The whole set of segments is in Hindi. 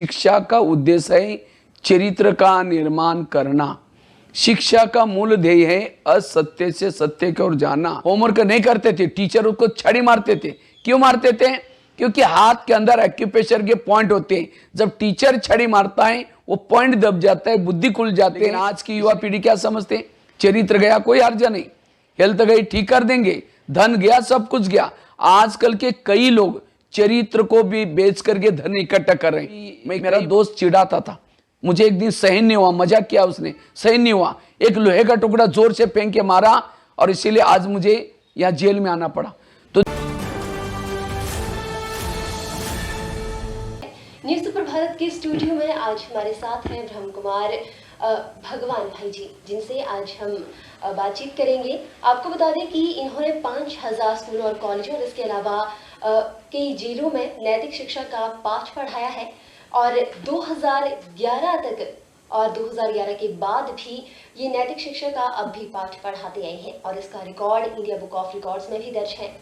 शिक्षा का उद्देश्य है चरित्र का निर्माण करना। शिक्षा का मूल ध्येय है असत्य से सत्य की ओर जाना। होमवर्क नहीं करते थे, टीचर उसको छड़ी मारते थे। क्यों मारते थे? क्योंकि हाथ के अंदर एक्यूप्रेशर के पॉइंट होते हैं। जब टीचर छड़ी मारता है वो पॉइंट दब जाता है, बुद्धि खुल जाती है। आज की युवा पीढ़ी क्या समझते हैं? चरित्र गया कोई हर्जा नहीं, हेल्थ गई ठीक कर देंगे, धन गया सब कुछ गया। आजकल के कई लोग चरित्र को भी बेच करके धन इकट्ठा कर रहे हैं। मेरा दोस्त चिढ़ाता था, मुझे एक दिन सहन नहीं हुआ, मजाक किया उसने, सहन नहीं हुआ, एक लोहे का टुकड़ा जोर से फेंक के मारा और इसीलिए आज मुझे यहाँ जेल में आना पड़ा। तो न्यूज़ सुपर भारत के स्टूडियो में आज हमारे साथ हैं ब्रह्म कुमार भगवान भाई जी, जिनसे आज हम बातचीत करेंगे। आपको बता दें कि इन्होंने 5000 स्कूलों और कॉलेजों और इसके अलावा कई जिलों में नैतिक शिक्षा का पाठ पढ़ाया है और 2011 तक और 2011 के बाद भी ये नैतिक शिक्षा का अब भी पाठ पढ़ाते आए हैं और इसका record India book of records में भी दर्ज है।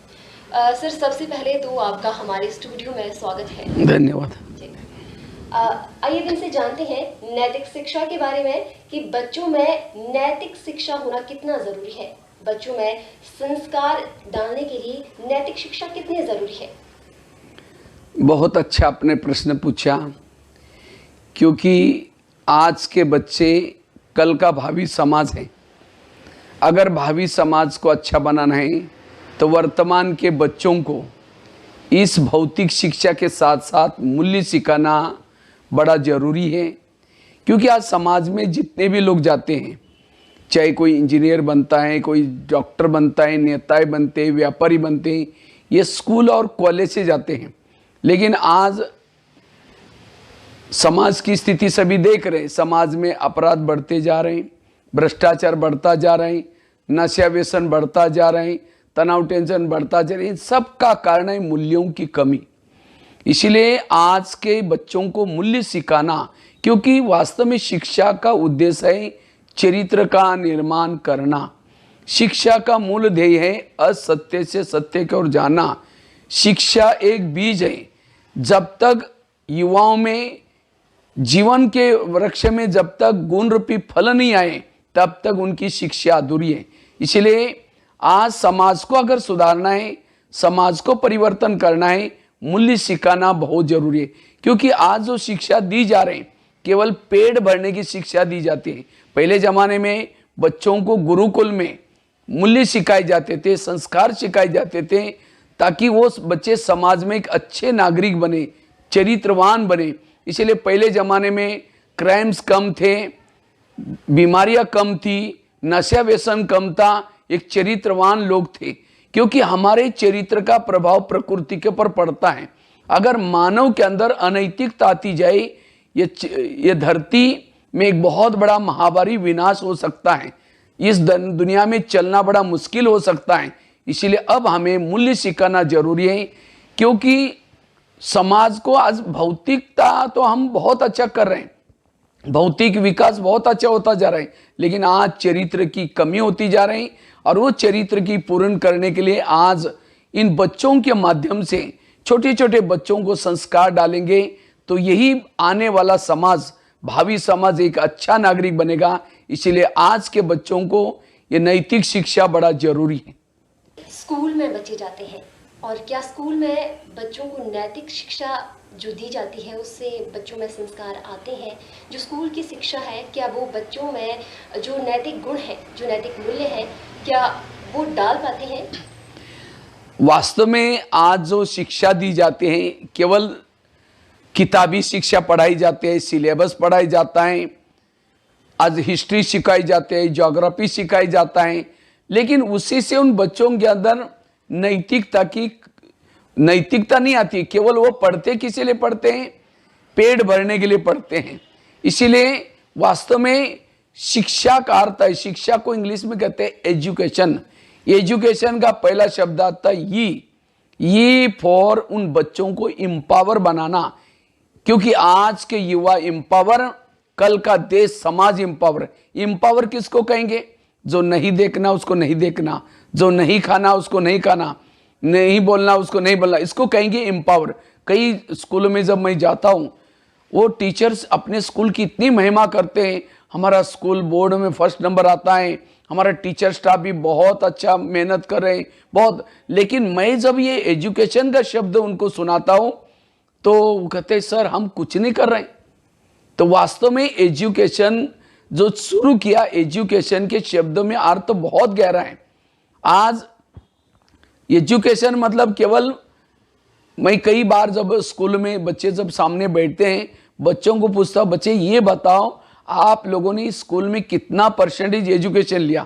सर, सबसे पहले तो आपका हमारे स्टूडियो में स्वागत है। धन्यवाद। आइए इनसे जानते हैं नैतिक शिक्षा के बारे में कि बच्चों में नैतिक शिक्षा होना कितना जरूरी है। बच्चों में संस्कार डालने के लिए नैतिक शिक्षा कितनी जरूरी है? बहुत अच्छा आपने प्रश्न पूछा, क्योंकि आज के बच्चे कल का भावी समाज है। अगर भावी समाज को अच्छा बनाना है तो वर्तमान के बच्चों को इस भौतिक शिक्षा के साथ साथ मूल्य सिखाना बड़ा ज़रूरी है। क्योंकि आज समाज में जितने भी लोग जाते हैं, चाहे कोई इंजीनियर बनता है, कोई डॉक्टर बनता है, नेताएं बनते हैं, व्यापारी बनते हैं, ये स्कूल और कॉलेज से जाते हैं। लेकिन आज समाज की स्थिति सभी देख रहे हैं। समाज में अपराध बढ़ते जा रहे हैं, भ्रष्टाचार बढ़ता जा रहे हैं, नशा व्यसन बढ़ता जा रहे हैं, तनाव टेंशन बढ़ता जा रहा है। सबका कारण है मूल्यों की कमी। इसीलिए आज के बच्चों को मूल्य सिखाना, क्योंकि वास्तव में शिक्षा का उद्देश्य है चरित्र का निर्माण करना। शिक्षा का मूल ध्येय है असत्य से सत्य की ओर जाना। शिक्षा एक बीज है। जब तक युवाओं में जीवन के वृक्ष में जब तक गुण रूपी फल नहीं आए तब तक उनकी शिक्षा अधूरी है। इसलिए आज समाज को अगर सुधारना है, समाज को परिवर्तन करना है, मूल्य सिखाना बहुत जरूरी है। क्योंकि आज जो शिक्षा दी जा रही है केवल पेट भरने की शिक्षा दी जाती है। पहले ज़माने में बच्चों को गुरुकुल में मूल्य सिखाए जाते थे, संस्कार सिखाए जाते थे, ताकि वो बच्चे समाज में एक अच्छे नागरिक बने, चरित्रवान बने। इसलिए पहले ज़माने में क्राइम्स कम थे, बीमारियां कम थी, नशा व्यसन कम था, एक चरित्रवान लोग थे। क्योंकि हमारे चरित्र का प्रभाव प्रकृति के ऊपर पड़ता है। अगर मानव के अंदर अनैतिकता आती जाए, ये धरती में एक बहुत बड़ा महामारी विनाश हो सकता है। इस दुनिया में चलना बड़ा मुश्किल हो सकता है। इसीलिए अब हमें मूल्य सिखाना जरूरी है। क्योंकि समाज को आज भौतिकता तो हम बहुत अच्छा कर रहे हैं, भौतिक विकास बहुत अच्छा होता जा रहा है, लेकिन आज चरित्र की कमी होती जा रही। और वो चरित्र की पूर्ण करने के लिए आज इन बच्चों के माध्यम से छोटे छोटे बच्चों को संस्कार डालेंगे तो यही आने वाला समाज, भावी समाज एक अच्छा नागरिक बनेगा। इसीलिए आज के बच्चों को ये नैतिक शिक्षा बड़ा जरूरी है। स्कूल में बच्चे जाते हैं और क्या स्कूल में बच्चों को नैतिक शिक्षा जो दी जाती है उससे बच्चों में संस्कार आते हैं? जो स्कूल की शिक्षा है, क्या वो बच्चों में जो नैतिक गुण है, जो नैतिक मूल्य है, क्या वो डाल पाते हैं? वास्तव में आज जो शिक्षा दी जाती है केवल किताबी शिक्षा पढ़ाई जाती है, सिलेबस पढ़ाई जाता है, आज हिस्ट्री सिखाई जाती है, ज्योग्राफी सिखाई जाता है, लेकिन उसी से उन बच्चों के अंदर नैतिकता नहीं आती। केवल वो पढ़ते किसी लिए पढ़ते हैं? पेट भरने के लिए पढ़ते हैं। इसीलिए वास्तव में शिक्षा का अर्थ है, शिक्षा को इंग्लिश में कहते हैं एजुकेशन। एजुकेशन का पहला शब्द आता है ये फॉर उन बच्चों को एम्पावर बनाना। क्योंकि आज के युवा एम्पावर, कल का देश समाज एम्पावर। एम्पावर किसको कहेंगे? जो नहीं देखना उसको नहीं देखना, जो नहीं खाना उसको नहीं खाना, नहीं बोलना उसको नहीं बोलना, इसको कहेंगे एम्पावर। कई स्कूलों में जब मैं जाता हूँ वो टीचर्स अपने स्कूल की इतनी महिमा करते हैं, हमारा स्कूल बोर्ड में फर्स्ट नंबर आता है, हमारा टीचर स्टाफ भी बहुत अच्छा मेहनत कर रहे हैं बहुत। लेकिन मैं जब ये एजुकेशन का शब्द उनको सुनाता हूँ तो वो कहते हैं सर हम कुछ नहीं कर रहे हैं। तो वास्तव में एजुकेशन जो शुरू किया, एजुकेशन के शब्दों में अर्थ तो बहुत गहरा है। आज एजुकेशन मतलब केवल, मैं कई बार जब स्कूल में बच्चे जब सामने बैठते हैं, बच्चों को पूछता हूं बच्चे ये बताओ आप लोगों ने स्कूल में कितना परसेंटेज एजुकेशन लिया,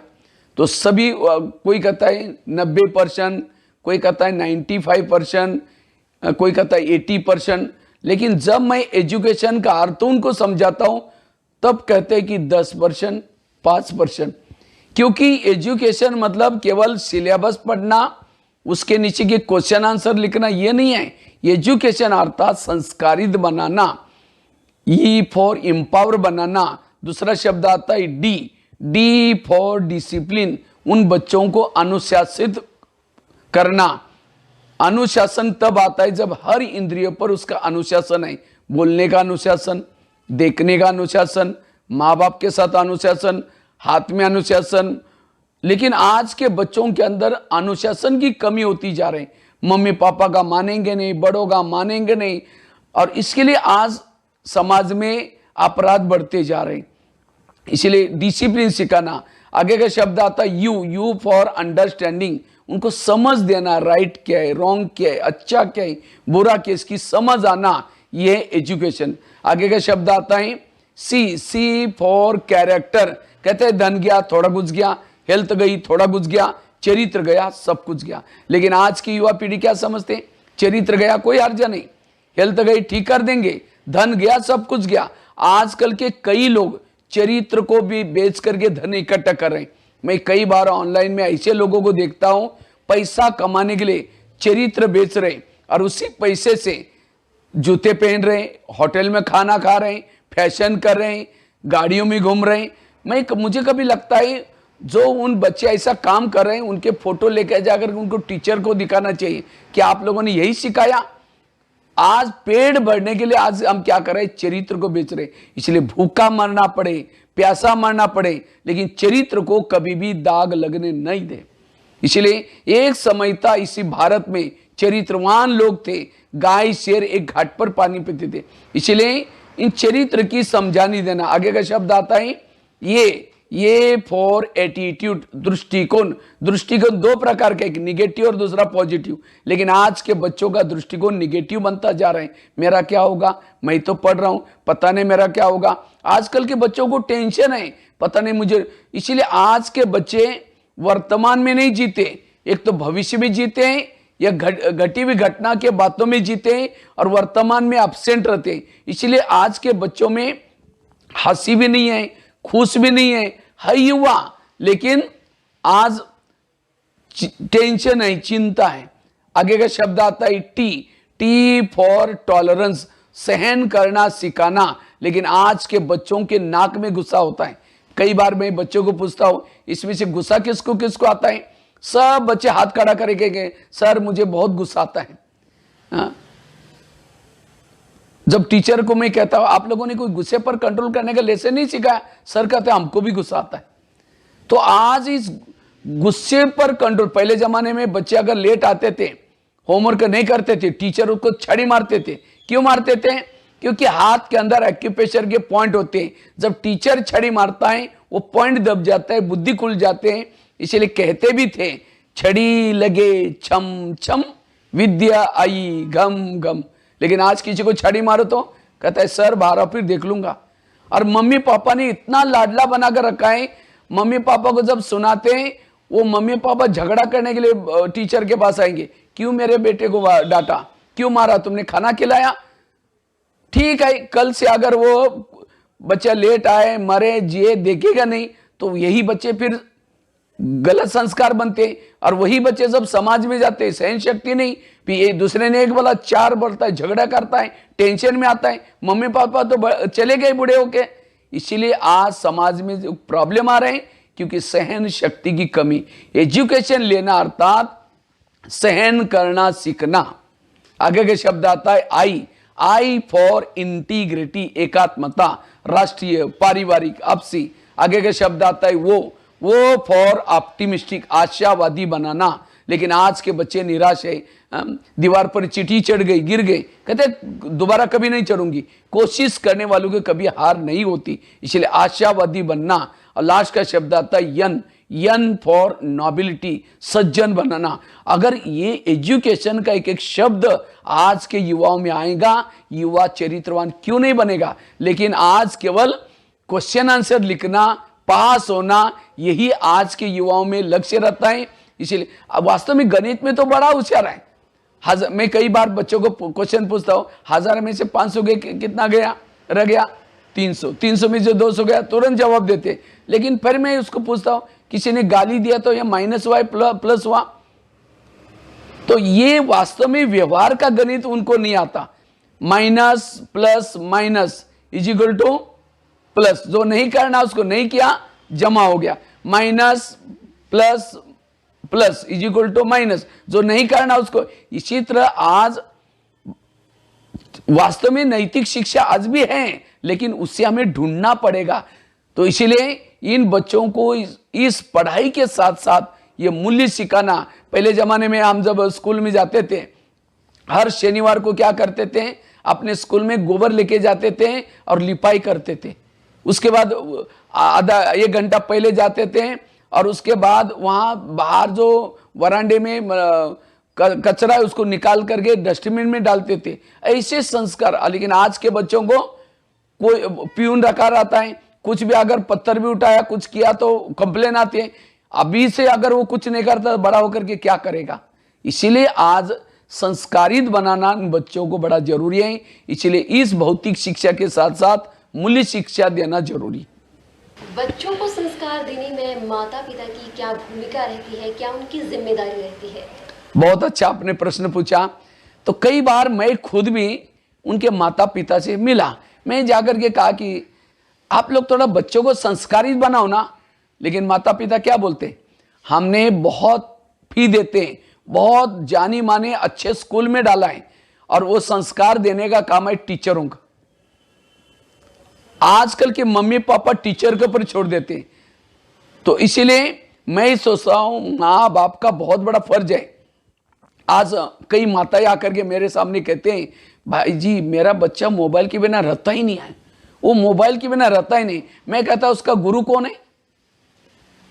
तो सभी कोई कहता है 90%, कोई कहता है 95%, कोई कहता है 80%। लेकिन जब मैं एजुकेशन का अर्थ उनको समझाता हूं तब कहते हैं कि 10%, 5%। क्योंकि एजुकेशन मतलब केवल सिलेबस पढ़ना, उसके नीचे के क्वेश्चन आंसर लिखना, ये नहीं है। एजुकेशन अर्थात संस्कारित बनाना, ई फॉर एम्पावर बनाना। दूसरा शब्द आता है डी फॉर डिसिप्लिन, उन बच्चों को अनुशासित करना। अनुशासन तब आता है जब हर इंद्रियों पर उसका अनुशासन है। बोलने का अनुशासन, देखने का अनुशासन, माँ बाप के साथ अनुशासन, हाथ में अनुशासन। लेकिन आज के बच्चों के अंदर अनुशासन की कमी होती जा रही। मम्मी पापा का मानेंगे नहीं, बड़ों का मानेंगे नहीं, और इसके लिए आज समाज में अपराध बढ़ते जा रहे हैं। इसलिए डिसिप्लिन सिखाना। आगे का शब्द आता है यू फॉर अंडरस्टैंडिंग, उनको समझ देना, राइट क्या है, रॉन्ग क्या है, अच्छा क्या है, बुरा क्या है, इसकी समझ आना, ये एजुकेशन। आगे का शब्द आता है सी फॉर कैरेक्टर। कहते हैं धन गया थोड़ा कुछ गया, हेल्थ गई थोड़ा कुछ गया, चरित्र गया सब कुछ गया। लेकिन आज की युवा पीढ़ी क्या समझते हैं, चरित्र गया कोई हर्जा नहीं, हेल्थ गई ठीक कर देंगे, धन गया सब कुछ गया। आजकल के कई लोग चरित्र को भी बेच करके धन इकट्ठा कर रहे हैं। मैं कई बार ऑनलाइन में ऐसे लोगों को देखता हूं पैसा कमाने के लिए चरित्र बेच रहे, और उसी पैसे से जूते पहन रहे, होटल में खाना खा रहे हैं, फैशन कर रहे हैं, गाड़ियों में घूम रहे हैं। मुझे कभी लगता है जो उन बच्चे ऐसा काम कर रहे हैं उनके फोटो लेकर जाकर उनको टीचर को दिखाना चाहिए कि आप लोगों ने यही सिखाया। आज पेड़ बढ़ने के लिए आज हम क्या कर रहे हैं, चरित्र को बेच रहे। इसलिए भूखा मरना पड़े, प्यासा मरना पड़े, लेकिन चरित्र को कभी भी दाग लगने नहीं दे। इसलिए एक समय था इसी भारत में चरित्रवान लोग थे, गाय शेर एक घाट पर पानी पीते थे। इसलिए इन चरित्र की समझानी देना। आगे का शब्द आता है ये फॉर एटीट्यूड, दृष्टिकोण। दृष्टिकोण दो प्रकार का, एक निगेटिव और दूसरा पॉजिटिव। लेकिन आज के बच्चों का दृष्टिकोण निगेटिव बनता जा रहा है। मेरा क्या होगा, मैं तो पढ़ रहा हूं, पता नहीं मेरा क्या होगा। आजकल के बच्चों को टेंशन है, पता नहीं मुझे। इसीलिए आज के बच्चे वर्तमान में नहीं जीते, एक तो भविष्य में जीते हैं या घटी हुई घटना के बातों में जीते हैं, और वर्तमान में एब्सेंट रहते हैं। इसलिए आज के बच्चों में हंसी भी नहीं है, खुश भी नहीं है युवा, लेकिन आज टेंशन है, चिंता है। आगे का शब्द आता है टी फॉर टॉलरेंस, सहन करना सिखाना। लेकिन आज के बच्चों के नाक में गुस्सा होता है। कई बार मैं बच्चों को पूछता हूं इसमें से गुस्सा किसको किसको आता है, सब बच्चे हाथ खड़ा करके सर मुझे बहुत गुस्सा आता है। हाँ? जब टीचर को मैं कहता हूं आप लोगों ने कोई गुस्से पर कंट्रोल करने का लेसन नहीं सिखाया, सर कहते हैं हमको भी गुस्सा आता है। तो आज इस गुस्से पर कंट्रोल, पहले जमाने में बच्चे अगर लेट आते थे, होमवर्क नहीं करते थे, टीचर उसको छड़ी मारते थे। क्यों मारते थे, क्योंकि हाथ के अंदर एक्यूप्रेशर के पॉइंट होते हैं। जब टीचर छड़ी मारता है वो पॉइंट दब जाता है, बुद्धि खुल जाते हैं। इसलिए कहते भी थे छड़ी लगे छम छम, विद्या आई घम घम। लेकिन आज किसी को छड़ी मारो तो कहता है सर बाहर फिर देख लूंगा। और मम्मी पापा ने इतना लाडला बनाकर रखा है, मम्मी पापा को जब सुनाते हैं वो मम्मी पापा झगड़ा करने के लिए टीचर के पास आएंगे, क्यों मेरे बेटे को डांटा, क्यों मारा, तुमने खाना खिलाया। ठीक है, कल से अगर वो बच्चा लेट आए, मरे, जिए, देखेगा नहीं, तो यही बच्चे फिर गलत संस्कार बनते हैं। और वही बच्चे जब समाज में जाते हैं, सहन शक्ति नहीं, फिर दूसरे ने एक बोला चार बढ़ता है, झगड़ा करता है, टेंशन में आता है। मम्मी पापा तो चले गए बूढ़े होके। इसीलिए आज समाज में जो प्रॉब्लम आ रहे हैं, क्योंकि सहन शक्ति की कमी। एजुकेशन लेना अर्थात सहन करना सीखना। आगे के शब्द आता है आई फॉर इंटीग्रिटी, एकात्मता, राष्ट्रीय, पारिवारिक, आपसी, आगे का शब्द आता है वो फॉर ऑप्टिमिस्टिक, आशावादी बनाना। लेकिन आज के बच्चे निराश है, दीवार पर चींटी चढ़ गई, गिर गए, कहते दोबारा कभी नहीं चढ़ूंगी। कोशिश करने वालों की कभी हार नहीं होती, इसलिए आशावादी बनना। और लास्ट का शब्द आता है यन फॉर नॉबिलिटी, सज्जन बनाना। अगर ये एजुकेशन का एक एक शब्द आज के युवाओं में आएगा, युवा चरित्रवान क्यों नहीं बनेगा। लेकिन आज केवल क्वेश्चन आंसर लिखना, पास होना, यही आज के युवाओं में लक्ष्य रहता है। इसलिए वास्तव में गणित में तो बड़ा होशियार है। मैं कई बार बच्चों को क्वेश्चन पूछता हूं, 1000 में से 500 गए, कितना गया, रह गया 300, 300 में से 200 गया, तुरंत जवाब देते। लेकिन फिर मैं उसको पूछता हूं, किसी ने गाली दिया तो यह माइनस हुआ प्लस हुआ। तो ये वास्तव में व्यवहार का गणित उनको नहीं आता। Minus plus minus is equal to plus, जो नहीं करना उसको नहीं किया, जमा हो गया। Minus plus plus is equal to minus, जो नहीं करना उसको। इसी तरह आज वास्तव में नैतिक शिक्षा आज भी है, लेकिन उससे हमें ढूंढना पड़ेगा। तो इसीलिए इन बच्चों को इस पढ़ाई के साथ साथ ये मूल्य सिखाना। पहले जमाने में हम जब स्कूल में जाते थे, हर शनिवार को क्या करते थे, अपने स्कूल में गोबर लेके जाते थे और लिपाई करते थे। उसके बाद आधा 1 घंटा पहले जाते थे और उसके बाद वहां बाहर जो वरांडे में कचरा है उसको निकाल करके डस्टबिन में डालते थे। ऐसे संस्कार। लेकिन आज के बच्चों को कोई प्यून रखा रहता है, कुछ भी अगर पत्थर भी उठाया, कुछ किया तो कंप्लेन आती है। अभी से अगर वो कुछ नहीं करता, बड़ा होकर के क्या करेगा। इसीलिए आज संस्कारित बनाना बच्चों को बड़ा जरूरी है। इसलिए इस भौतिक शिक्षा के साथ साथ मूल्य शिक्षा देना जरूरी। बच्चों को संस्कार देने में माता पिता की क्या भूमिका रहती है, क्या उनकी जिम्मेदारी रहती है? बहुत अच्छा आपने प्रश्न पूछा। तो कई बार मैं खुद भी उनके माता पिता से मिला, मैं जाकर के कहा कि आप लोग थोड़ा बच्चों को संस्कारित बनाओ ना। लेकिन माता पिता क्या बोलते, हमने बहुत फी देते हैं, बहुत जानी माने अच्छे स्कूल में डाला है और वो संस्कार देने का काम है टीचरों का। आजकल के मम्मी पापा टीचर के ऊपर छोड़ देते हैं। तो इसीलिए मैं सोचता हूं माँ बाप का बहुत बड़ा फर्ज है। आज कई माताएं आकर के मेरे सामने कहते हैं, भाई जी मेरा बच्चा मोबाइल के बिना रहता ही नहीं है, वो मोबाइल के बिना रहता ही नहीं। मैं कहता उसका गुरु कौन है।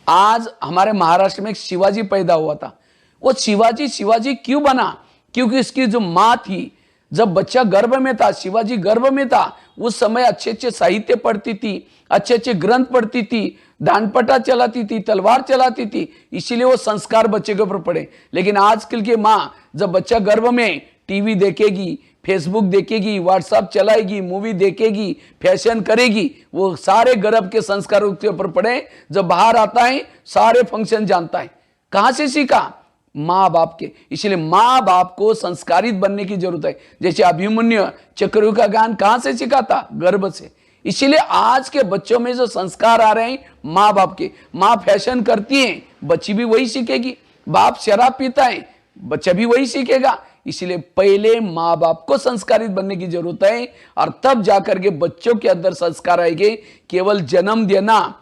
आज हमारे महाराष्ट्र में एक शिवाजी पैदा हुआ था। वो शिवाजी क्यों बना, क्योंकि इसकी जो माँ थी, जब बच्चा गर्भ में था, शिवाजी गर्भ में था, उस समय अच्छे अच्छे साहित्य पढ़ती थी, अच्छे अच्छे ग्रंथ पढ़ती थी, दानपटा चलाती थी, तलवार चलाती थी। इसीलिए वो संस्कार बच्चे के ऊपर पड़े। लेकिन आजकल की माँ जब बच्चा गर्भ में टीवी देखेगी, फेसबुक देखेगी, व्हाट्सएप चलाएगी, मूवी देखेगी, फैशन करेगी, वो सारे गर्भ के संस्कार उसके ऊपर पड़े। जब बाहर आता है सारे फंक्शन जानता है। कहां से सीखा, माँ बाप के। इसलिए माँ बाप को संस्कारित बनने की जरूरत है। जैसे अभिमन्यु चक्रव्यूह का ज्ञान कहां से सीखा था, गर्भ से। इसीलिए आज के बच्चों में जो संस्कार आ रहे हैं माँ बाप के। माँ फैशन करती है, बच्ची भी वही सीखेगी। बाप शराब पीता है, बच्चा भी वही सीखेगा। इसलिए पहले माँ बाप को संस्कारित बनने की जरूरत है और तब जाकर के बच्चों के अंदर संस्कार आएंगे। केवल जन्म देना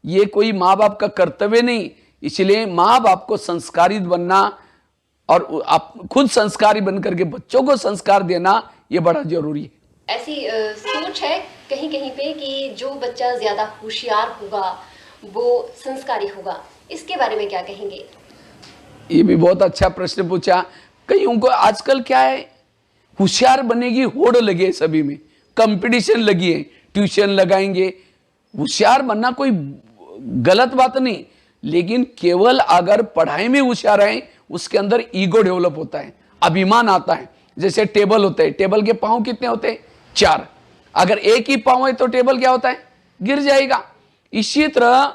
ये कोई माँ बाप का कर्तव्य नहीं। इसलिए माँ बाप को संस्कारित बनना और आप खुद संस्कारी बनकर के बच्चों को संस्कार देना ये बड़ा जरूरी है। ऐसी सोच है कहीं कहीं पे कि जो बच्चा ज्यादा होशियार होगा वो संस्कारी होगा, इसके बारे में क्या कहेंगे? ये भी बहुत अच्छा प्रश्न पूछा। कई उनको आजकल क्या है, होशियार बनने की होड़ लगी है, सभी में कंपटीशन लगी है, ट्यूशन लगाएंगे। होशियार बनना कोई गलत बात नहीं, लेकिन केवल अगर पढ़ाई में होशियार है उसके अंदर ईगो डेवलप होता है, अभिमान आता है। जैसे टेबल होता है, टेबल के पांव कितने होते हैं, 4। अगर एक ही पांव है तो टेबल क्या होता है, गिर जाएगा। इसी तरह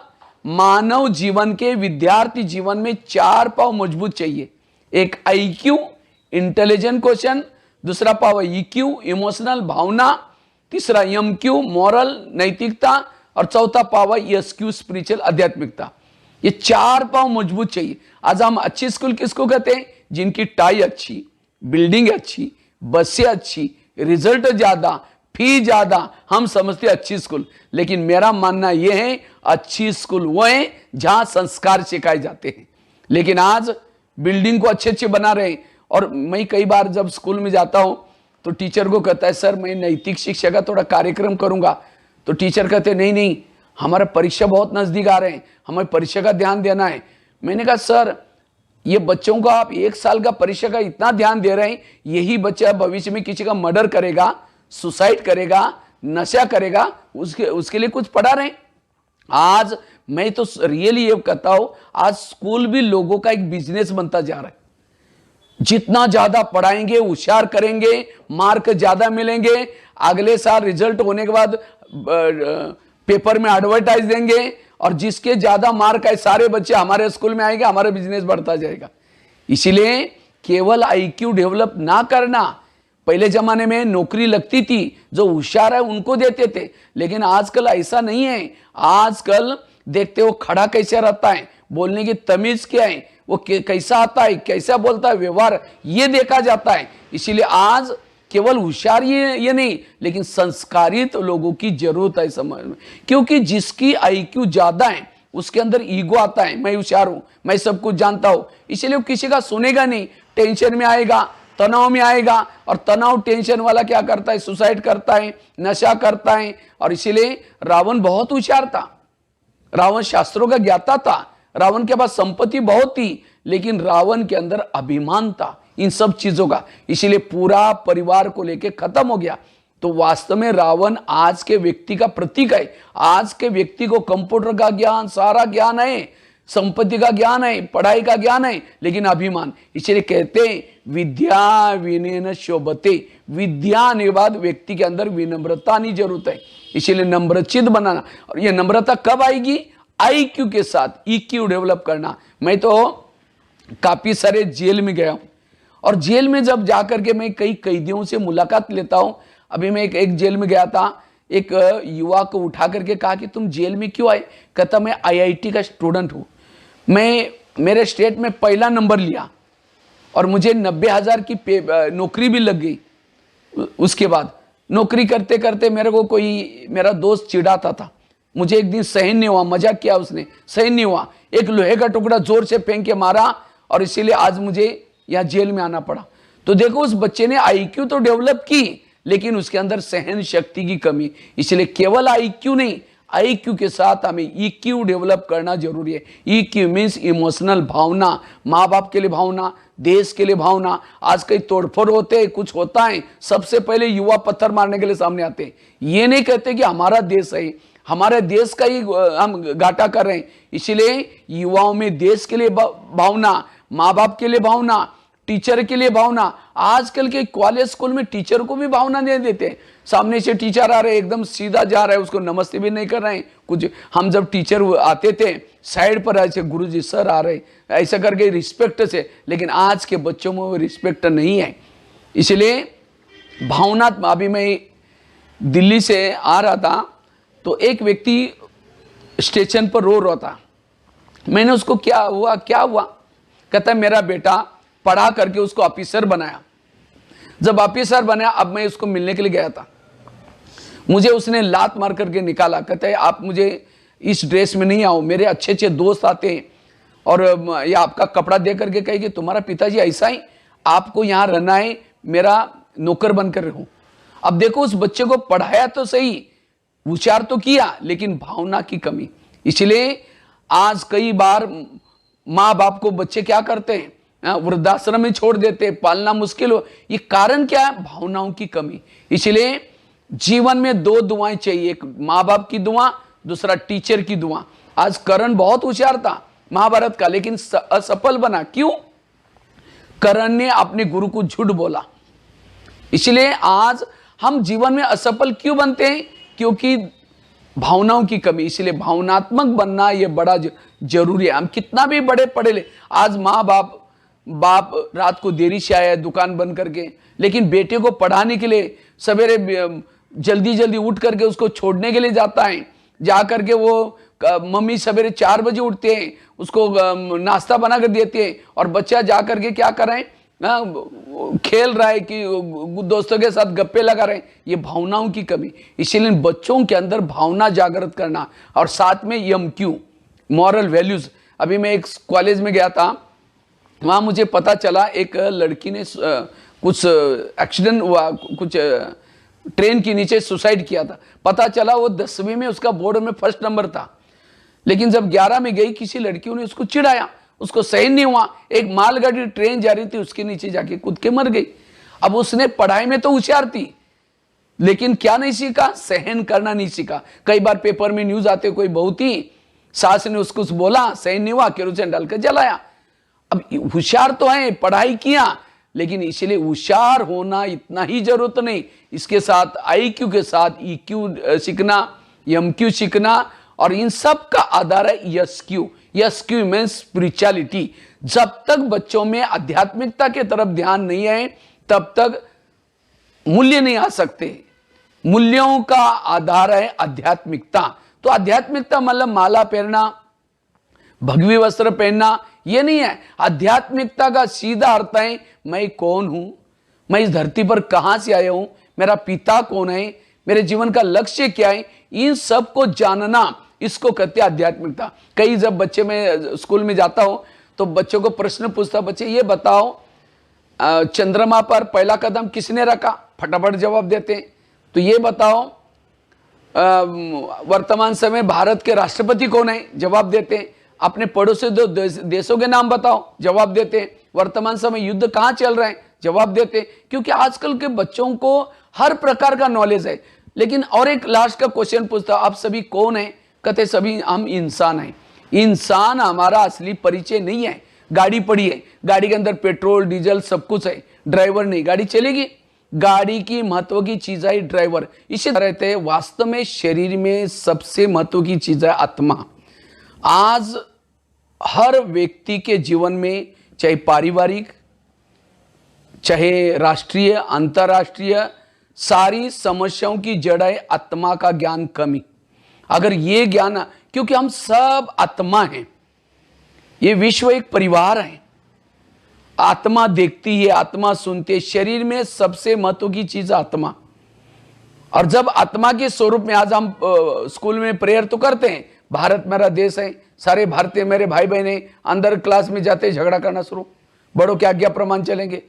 मानव जीवन के, विद्यार्थी जीवन में 4 पांव मजबूत चाहिए। एक IQ इंटेलिजेंट क्वेश्चन, दूसरा पाव EQ इमोशनल भावना, तीसरा MQ मॉरल नैतिकता और चौथा पाव SQ स्पिरिचुअल आध्यात्मिकता। ये 4 पांव मजबूत चाहिए। आज हम अच्छी स्कूल किसको कहते हैं, जिनकी टाई अच्छी, बिल्डिंग अच्छी, बसें अच्छी, रिजल्ट ज्यादा, फी ज्यादा, हम समझते अच्छी स्कूल। लेकिन मेरा मानना यह है अच्छी स्कूल वो है जहां संस्कार सिखाए जाते हैं। लेकिन आज बिल्डिंग को अच्छे अच्छे बना रहे हैं। और मैं कई बार जब स्कूल में जाता हूं तो टीचर को कहता है सर मैं नैतिक शिक्षा का थोड़ा कार्यक्रम करूंगा। तो टीचर कहते नहीं नहीं, हमारा परीक्षा बहुत नजदीक आ रहे हैं, हमें परीक्षा का ध्यान देना है। मैंने कहा सर ये बच्चों का आप 1 साल का परीक्षा का इतना ध्यान दे रहे हैं, यही बच्चा भविष्य में किसी का मर्डर करेगा, सुसाइड करेगा, नशा करेगा, उसके लिए कुछ पढ़ा रहे हैं। आज मैं तो रियली ये कहता हूं आज स्कूल भी लोगों का एक बिजनेस बनता जा रहा है। जितना ज्यादा पढ़ाएंगे, होशियार करेंगे, मार्क ज्यादा मिलेंगे, अगले साल रिजल्ट होने के बाद पेपर में एडवर्टाइज देंगे और जिसके ज्यादा मार्क आए सारे बच्चे हमारे स्कूल में आएंगे, हमारा बिजनेस बढ़ता जाएगा। इसीलिए केवल आईक्यू डेवलप ना करना, पहले जमाने में नौकरी लगती थी, जो होशियार है उनको देते थे, लेकिन आजकल ऐसा नहीं है। आजकल देखते हो खड़ा कैसे रहता है, बोलने की तमीज क्या है, वो कैसा आता है, कैसा बोलता है, व्यवहार ये देखा जाता है। इसीलिए आज केवल होशियार ये नहीं, लेकिन संस्कारित लोगों की जरूरत है समाज में। क्योंकि जिसकी आईक्यू ज्यादा है उसके अंदर ईगो आता है, मैं होशियार हूं, मैं सब कुछ जानता हूं, इसलिए वो किसी का सुनेगा नहीं, टेंशन में आएगा, तनाव में आएगा। और तनाव टेंशन वाला क्या करता है, सुसाइड करता है, नशा करता है। और इसीलिए रावण बहुत होशियार था, रावण शास्त्रों का ज्ञाता था, रावण के पास संपत्ति बहुत थी, लेकिन रावण के अंदर अभिमान था इन सब चीजों का, इसीलिए पूरा परिवार को लेके खत्म हो गया। तो वास्तव में रावण आज के व्यक्ति का प्रतीक है। आज के व्यक्ति को कंप्यूटर का ज्ञान, सारा ज्ञान है, संपत्ति का ज्ञान है, पढ़ाई का ज्ञान है, लेकिन अभिमान। इसलिए कहते हैं विद्या विनयेन शोभते, विद्या आने के बाद व्यक्ति के अंदर विनम्रता की जरूरत है। इसीलिए नम्रचित बनाना, और ये नम्रता कब आएगी, आईक्यू के साथ, ईक्यू डेवलप करना। मैं तो काफी सारे जेल में गया हूं, और जेल में जब जाकर के मैं कई कैदियों से मुलाकात लेता हूं। अभी मैं एक जेल में गया था, एक युवा को उठा करके कहा कि तुम जेल में क्यों आए, कहता मैं आईआईटी का स्टूडेंट हूं, मैं मेरे स्टेट में पहला नंबर लिया और मुझे 90,000 की नौकरी भी लग गई। उसके बाद नौकरी करते करते मेरे को कोई मेरा दोस्त चिढ़ाता था, मुझे एक दिन सहन नहीं हुआ, मजाक किया उसने, सहन नहीं हुआ, एक लोहे का टुकड़ा जोर से फेंक के मारा, और इसीलिए आज मुझे यहाँ जेल में आना पड़ा। तो देखो उस बच्चे ने आईक्यू तो डेवलप की, लेकिन उसके अंदर सहन शक्ति की कमी। इसलिए केवल आईक्यू नहीं, आईक्यू के साथ हमें ईक्यू डेवलप करना जरूरी है। ईक्यू मीन्स इमोशनल भावना, माँ बाप के लिए भावना, देश के लिए भावना। आज कई तोड़फोड़ होते हैं, कुछ होता है, सबसे पहले युवा पत्थर मारने के लिए सामने आते हैं। ये नहीं कहते कि हमारा देश है, हमारे देश का ही हम घाटा कर रहे हैं। इसलिए युवाओं में देश के लिए भावना, माँ बाप के लिए भावना, टीचर के लिए भावना। आजकल के कॉलेज स्कूल में टीचर को भी भावना दे देते हैं, सामने से टीचर आ रहे एकदम सीधा जा रहा है, उसको नमस्ते भी नहीं कर रहे हैं कुछ। हम जब टीचर आते थे साइड पर ऐसे गुरुजी सर आ रहे ऐसा करके रिस्पेक्ट से, लेकिन आज के बच्चों में वो रिस्पेक्ट नहीं है। इसलिए भावना। अभी मैं दिल्ली से आ रहा था तो एक व्यक्ति स्टेशन पर रो रहा था। मैंने उसको क्या हुआ, कहता है मेरा बेटा पढ़ा करके उसको ऑफिसर बनाया। जब ऑफिसर बनाया, अब मैं उसको मिलने के लिए गया था, मुझे उसने लात मार करके निकाला। कहता है आप मुझे इस ड्रेस में नहीं आओ, मेरे अच्छे अच्छे दोस्त आते हैं और ये आपका कपड़ा दे करके कहे कि तुम्हारा पिताजी ऐसा ही, आपको यहाँ रहना है, मेरा नौकर बनकर रहूं। अब देखो उस बच्चे को पढ़ाया तो सही, विचार तो किया, लेकिन भावना की कमी। इसलिए आज कई बार माँ बाप को बच्चे क्या करते हैं, वृद्धाश्रम में छोड़ देते, पालना मुश्किल हो। ये कारण क्या है, भावनाओं की कमी। इसलिए जीवन में 2 दुआएं चाहिए, एक माँ बाप की दुआ, दूसरा टीचर की दुआ। आज कर्ण बहुत होशियार था महाभारत का, लेकिन असफल बना। क्यों? कर्ण ने अपने गुरु को झूठ बोला। इसलिए आज हम जीवन में असफल क्यों बनते हैं, क्योंकि भावनाओं की कमी। इसलिए भावनात्मक बनना ये बड़ा जरूरी है। हम कितना भी बड़े पढ़े ले, आज माँ बाप रात को देरी से आया दुकान बंद करके, लेकिन बेटे को पढ़ाने के लिए सवेरे जल्दी उठ करके उसको छोड़ने के लिए जाता है। जा करके वो मम्मी सवेरे 4 बजे उठते हैं, उसको नाश्ता बना कर देते हैं, और बच्चा जा करके क्या कर रहे हैं, खेल रहा है कि दोस्तों के साथ गप्पे लगा रहे हैं, ये भावनाओं की कमी। इसीलिए बच्चों के अंदर भावना जागृत करना और साथ में एमक्यू मॉरल वैल्यूज। अभी मैं एक कॉलेज में गया था, वहाँ मुझे पता चला एक लड़की ने कुछ एक्सीडेंट हुआ, कुछ ट्रेन के नीचे सुसाइड किया था। पता चला वो 10वीं में उसका बोर्ड में फर्स्ट नंबर था, लेकिन जब 11 में गई किसी लड़कियों ने उसको चिढ़ाया, उसको सहन नहीं हुआ। एक मालगाड़ी ट्रेन जा रही थी, उसके नीचे जाके कूद के मर गई। अब उसने पढ़ाई में तो होशियार थी, लेकिन क्या नहीं सीखा, सहन करना नहीं सीखा। कई बार पेपर में न्यूज आते, कोई बहू थी, सास ने उसको बोला, सहन नहीं हुआ, केरोसिन डालकर जलाया। अब होशियार तो है, पढ़ाई किया, लेकिन इसलिए होशियार होना इतना ही जरूरत नहीं, इसके साथ आईक्यू के साथ ईक्यू सीखना, एमक्यू सीखना, और इन सब का आधार है एसक्यू। SQ means spirituality. जब तक बच्चों में आध्यात्मिकता के तरफ ध्यान नहीं है, तब तक मूल्य नहीं आ सकते। मूल्यों का आधार है आध्यात्मिकता। तो आध्यात्मिकता मतलब माला पहनना, भगवी वस्त्र पहनना, ये नहीं है। आध्यात्मिकता का सीधा अर्थ है मैं कौन हूं, मैं इस धरती पर कहां से आया हूं, मेरा पिता कौन है, मेरे जीवन का लक्ष्य क्या है, इन सब को जानना, इसको कहते हैं आध्यात्मिकता। कई जब बच्चे में स्कूल में जाता हूं तो बच्चों को प्रश्न पूछता, बच्चे ये बताओ चंद्रमा पर पहला कदम किसने रखा, फटाफट जवाब देते हैं। तो ये बताओ वर्तमान समय भारत के राष्ट्रपति कौन है, जवाब देते हैं। अपने पड़ोसी दो देशों के नाम बताओ, जवाब देते हैं। वर्तमान समय युद्ध कहां चल रहे हैं, जवाब देते हैं। क्योंकि आजकल के बच्चों को हर प्रकार का नॉलेज है। लेकिन और एक लास्ट का क्वेश्चन पूछता, आप सभी कौन है, कहते सभी हम इंसान हैं। इंसान हमारा असली परिचय नहीं है। गाड़ी पड़ी है, गाड़ी के अंदर पेट्रोल डीजल सब कुछ है, ड्राइवर नहीं, गाड़ी चलेगी। गाड़ी की महत्व की चीज है ड्राइवर। इसी तरह रहते हैं, वास्तव में शरीर में सबसे महत्व की चीज है आत्मा। आज हर व्यक्ति के जीवन में, चाहे पारिवारिक, चाहे राष्ट्रीय, अंतर्राष्ट्रीय, सारी समस्याओं की जड़ है आत्मा का ज्ञान कमी। अगर ये ज्ञान, क्योंकि हम सब आत्मा हैं, ये विश्व एक परिवार है। आत्मा देखती है, आत्मा सुनती है। शरीर में सबसे महत्व की चीज आत्मा। और जब आत्मा के स्वरूप में, आज हम स्कूल में प्रेयर तो करते हैं, भारत मेरा देश है, सारे भारतीय मेरे भाई बहन हैं, अंदर क्लास में जाते झगड़ा करना शुरू, बड़ों के आज्ञा प्रमाण चलेंगे।